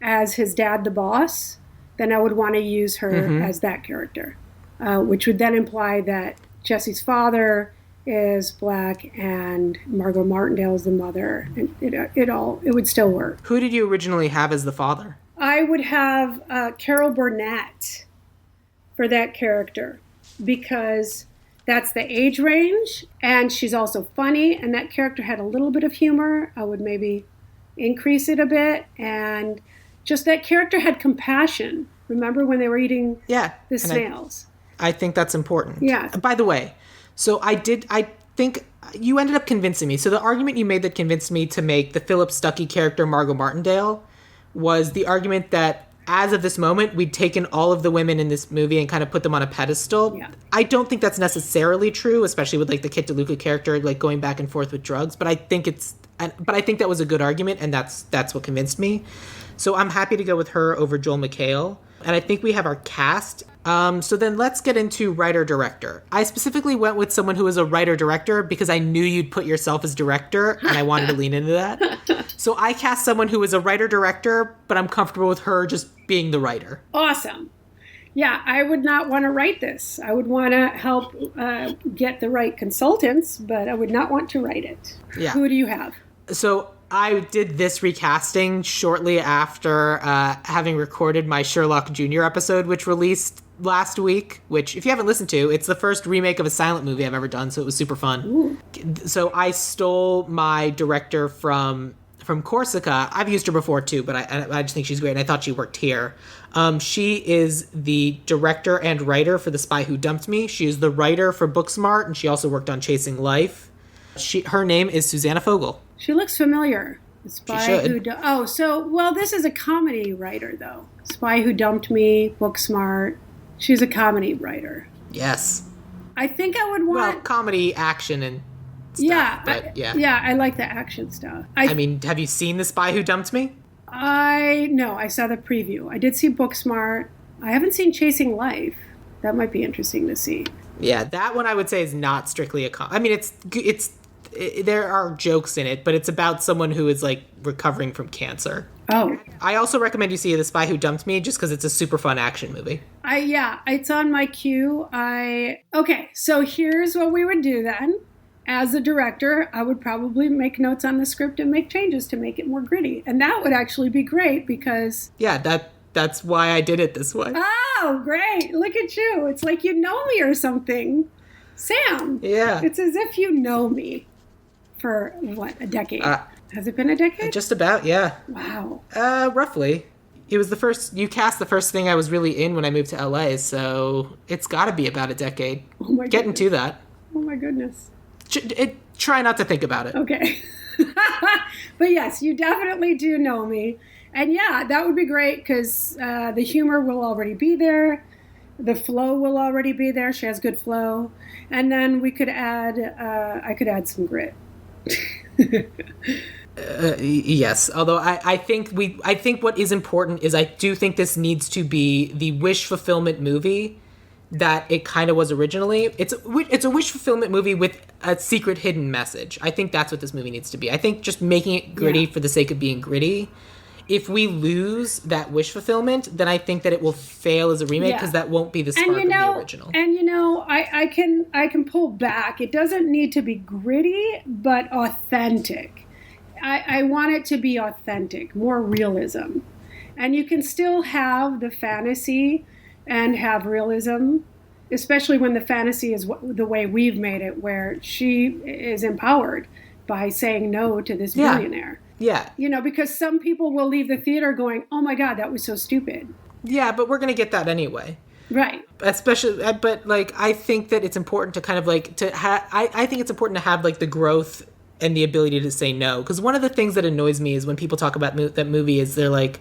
Speaker 2: as his dad, the boss, then I would want to use her as that character, which would then imply that Jesse's father is black and Margot Martindale is the mother, and it would still work.
Speaker 1: Who did you originally have as the father?
Speaker 2: I would have Carol Burnett for that character because that's the age range, and she's also funny, and that character had a little bit of humor. I would maybe increase it a bit, and just that character had compassion. Remember when they were eating the snails?
Speaker 1: I think that's important.
Speaker 2: Yeah.
Speaker 1: By the way, so I think you ended up convincing me. So the argument you made that convinced me to make the Philip Stuckey character Margot Martindale was the argument that as of this moment, we'd taken all of the women in this movie and kind of put them on a pedestal.
Speaker 2: Yeah.
Speaker 1: I don't think that's necessarily true, especially with like the Kit DeLuca character like going back and forth with drugs. But I think that was a good argument, and that's what convinced me. So I'm happy to go with her over Joel McHale. And I think we have our cast. So then let's get into writer-director. I specifically went with someone who is a writer-director because I knew you'd put yourself as director, and I wanted to lean into that. So I cast someone who is a writer-director, but I'm comfortable with her just being the writer.
Speaker 2: Awesome. Yeah, I would not want to write this. I would want to help get the right consultants, but I would not want to write it.
Speaker 1: Yeah.
Speaker 2: Who do you have?
Speaker 1: So I did this recasting shortly after having recorded my Sherlock Jr. episode, which released last week, which if you haven't listened to, it's the first remake of a silent movie I've ever done, so it was super fun.
Speaker 2: Ooh.
Speaker 1: So I stole my director from Corsica. I've used her before too, but I just think she's great, and I thought she worked here. She is the director and writer for The Spy Who Dumped Me. She is the writer for Booksmart, and she also worked on Chasing Life. Her name is Susanna Fogel.
Speaker 2: She looks familiar. The Spy
Speaker 1: She should.
Speaker 2: This is a comedy writer, though. Spy Who Dumped Me, Booksmart. She's a comedy writer.
Speaker 1: Yes.
Speaker 2: I think I would want...
Speaker 1: Well, comedy, action, and stuff.
Speaker 2: Yeah, I like the action stuff.
Speaker 1: I mean, have you seen The Spy Who Dumped Me?
Speaker 2: No, I saw the preview. I did see Booksmart. I haven't seen Chasing Life. That might be interesting to see.
Speaker 1: Yeah, that one I would say is not strictly a I mean, there are jokes in it, but it's about someone who is like recovering from cancer.
Speaker 2: Oh.
Speaker 1: I also recommend you see The Spy Who Dumped Me just because it's a super fun action movie.
Speaker 2: It's on my queue. Okay, so here's what we would do then. As a director, I would probably make notes on the script and make changes to make it more gritty. And that would actually be great because...
Speaker 1: Yeah, that's why I did it this way.
Speaker 2: Oh, great. Look at you. It's like you know me or something. Sam.
Speaker 1: Yeah.
Speaker 2: It's as if you know me for, a decade? Has it been a decade?
Speaker 1: Just about, yeah.
Speaker 2: Wow.
Speaker 1: Roughly. It was you cast the first thing I was really in when I moved to LA, so it's got to be about a decade.
Speaker 2: Oh my goodness.
Speaker 1: Getting to that.
Speaker 2: Oh my goodness.
Speaker 1: Try not to think about it.
Speaker 2: Okay. But yes, you definitely do know me. And yeah, that would be great because the humor will already be there. The flow will already be there. She has good flow. And then we could I could add some grit.
Speaker 1: Yes, although I think what is important is I do think this needs to be the wish fulfillment movie that it kind of was originally. It's a wish fulfillment movie with a secret hidden message. I think that's what this movie needs to be. I think just making it gritty for the sake of being gritty if we lose that wish fulfillment, then I think that it will fail as a remake because that won't be the spark of the original.
Speaker 2: And I can pull back. It doesn't need to be gritty, but authentic. I want it to be authentic, more realism. And you can still have the fantasy and have realism, especially when the fantasy is the way we've made it, where she is empowered by saying no to this billionaire.
Speaker 1: Yeah.
Speaker 2: Because some people will leave the theater going, oh my God, that was so stupid.
Speaker 1: Yeah, but we're going to get that anyway.
Speaker 2: Right.
Speaker 1: Especially, but I think that it's important to kind of I think it's important to have the growth and the ability to say no. Because one of the things that annoys me is when people talk about that movie is they're like,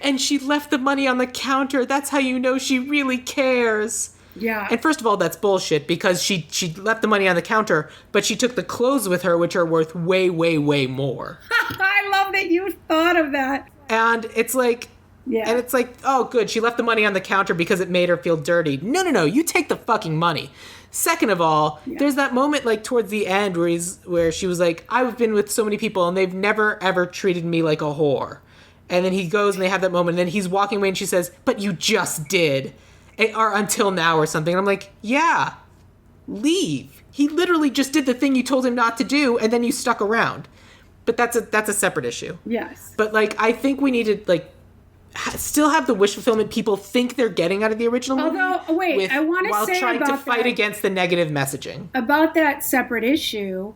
Speaker 1: and she left the money on the counter. That's how you know she really cares.
Speaker 2: Yeah.
Speaker 1: And first of all, that's bullshit because she left the money on the counter, but she took the clothes with her, which are worth way, way, way more.
Speaker 2: I love that you thought of that.
Speaker 1: And it's like, and it's like, oh, good, she left the money on the counter because it made her feel dirty. No, you take the fucking money. Second of all, there's that moment towards the end where she was like, I've been with so many people and they've never ever treated me like a whore. And then he goes and they have that moment and then he's walking away and she says, but you just did. Or until now or something. And I'm like, yeah, leave. He literally just did the thing you told him not to do and then you stuck around. But that's a separate issue.
Speaker 2: Yes.
Speaker 1: But I think we need to still have the wish fulfillment people think they're getting out of the original movie.
Speaker 2: Although, wait, I want to say
Speaker 1: while trying to fight
Speaker 2: that,
Speaker 1: against the negative messaging.
Speaker 2: About that separate issue,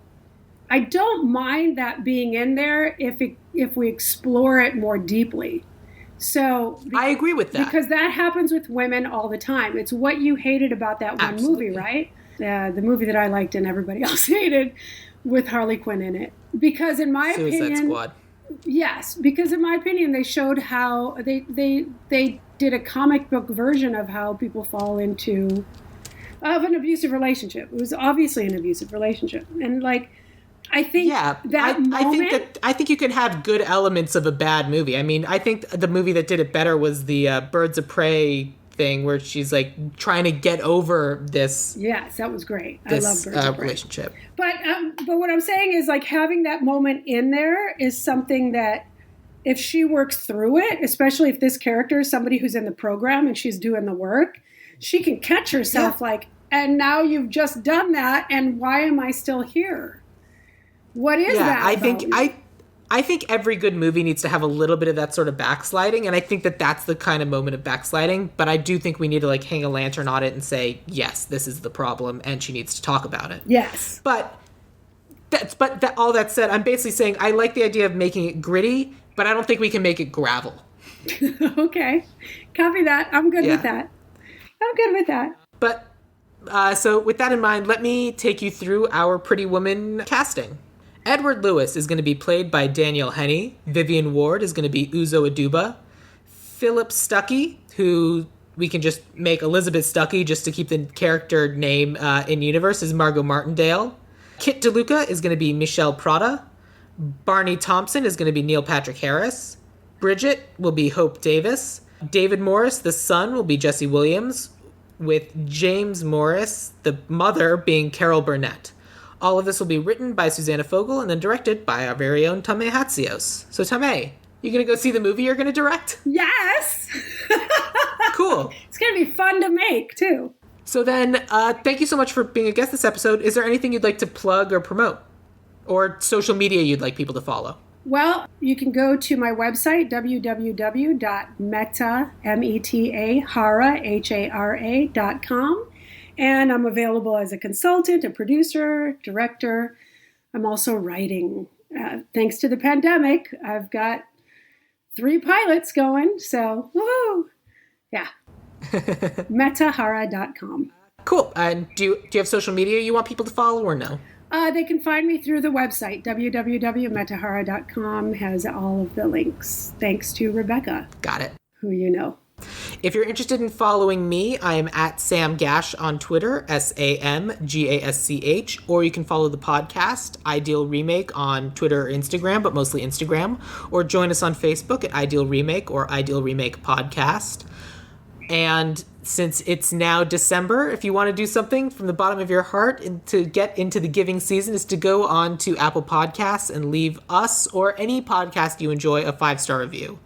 Speaker 2: I don't mind that being in there if we explore it more deeply. So
Speaker 1: I agree with that.
Speaker 2: Because that happens with women all the time. It's what you hated about that one movie, right? The movie that I liked and everybody else hated with Harley Quinn in it. Because in my opinion...
Speaker 1: Suicide Squad.
Speaker 2: Yes, because in my opinion, they showed how they did a comic book version of how people fall into an abusive relationship. It was obviously an abusive relationship. And I think
Speaker 1: I think you can have good elements of a bad movie. I mean, I think the movie that did it better was the Birds of Prey thing where she's trying to get over this.
Speaker 2: Yes, that was great. I love Birds of Prey
Speaker 1: relationship.
Speaker 2: But what I'm saying is having that moment in there is something that if she works through it, especially if this character is somebody who's in the program and she's doing the work, she can catch herself and now you've just done that and why am I still here? What is that?
Speaker 1: I think every good movie needs to have a little bit of that sort of backsliding, and I think that that's the kind of moment of backsliding, but I do think we need to hang a lantern on it and say, yes, this is the problem, and she needs to talk about it.
Speaker 2: Yes.
Speaker 1: But all that said, I'm basically saying I like the idea of making it gritty, but I don't think we can make it gravel.
Speaker 2: Okay. Copy that. I'm good with that.
Speaker 1: But, so with that in mind, let me take you through our Pretty Woman casting. Edward Lewis is going to be played by Daniel Henney. Vivian Ward is going to be Uzo Aduba. Philip Stuckey, who we can just make Elizabeth Stuckey just to keep the character name in universe, is Margot Martindale. Kit DeLuca is going to be Michelle Prada. Barney Thompson is going to be Neil Patrick Harris. Bridget will be Hope Davis. David Morris, the son, will be Jesse Williams, with James Morris, the mother, being Carol Burnett. All of this will be written by Susanna Fogel and then directed by our very own Thomai Hatsios. So, Thomai, you going to go see the movie you're going to direct?
Speaker 2: Yes!
Speaker 1: Cool.
Speaker 2: It's going to be fun to make, too.
Speaker 1: So then, thank you so much for being a guest this episode. Is there anything you'd like to plug or promote? Or social media you'd like people to follow?
Speaker 2: Well, you can go to my website, www.metahara.com. And I'm available as a consultant, a producer, director. I'm also writing. Thanks to the pandemic, I've got 3 pilots going. So, woohoo! Yeah. metahara.com.
Speaker 1: Cool. And do you have social media you want people to follow or no?
Speaker 2: They can find me through the website. www.metahara.com has all of the links. Thanks to Rebecca.
Speaker 1: Got it.
Speaker 2: Who you know.
Speaker 1: If you're interested in following me, I am at Sam Gasch on Twitter, SamGasch, or you can follow the podcast, Ideal Remake, on Twitter or Instagram, but mostly Instagram, or join us on Facebook at Ideal Remake or Ideal Remake Podcast. And since it's now December, if you want to do something from the bottom of your heart and to get into the giving season, is to go on to Apple Podcasts and leave us or any podcast you enjoy a 5-star review.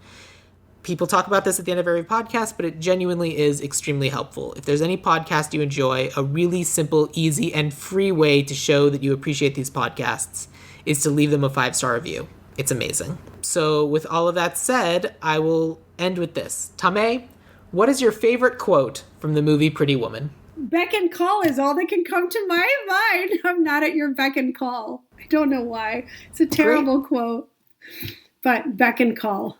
Speaker 1: People talk about this at the end of every podcast, but it genuinely is extremely helpful. If there's any podcast you enjoy, a really simple, easy, and free way to show that you appreciate these podcasts is to leave them a 5-star review. It's amazing. So with all of that said, I will end with this. Thomai, what is your favorite quote from the movie Pretty Woman?
Speaker 2: Beck and call is all that can come to my mind. I'm not at your beck and call. I don't know why. It's a terrible quote, but beck and call.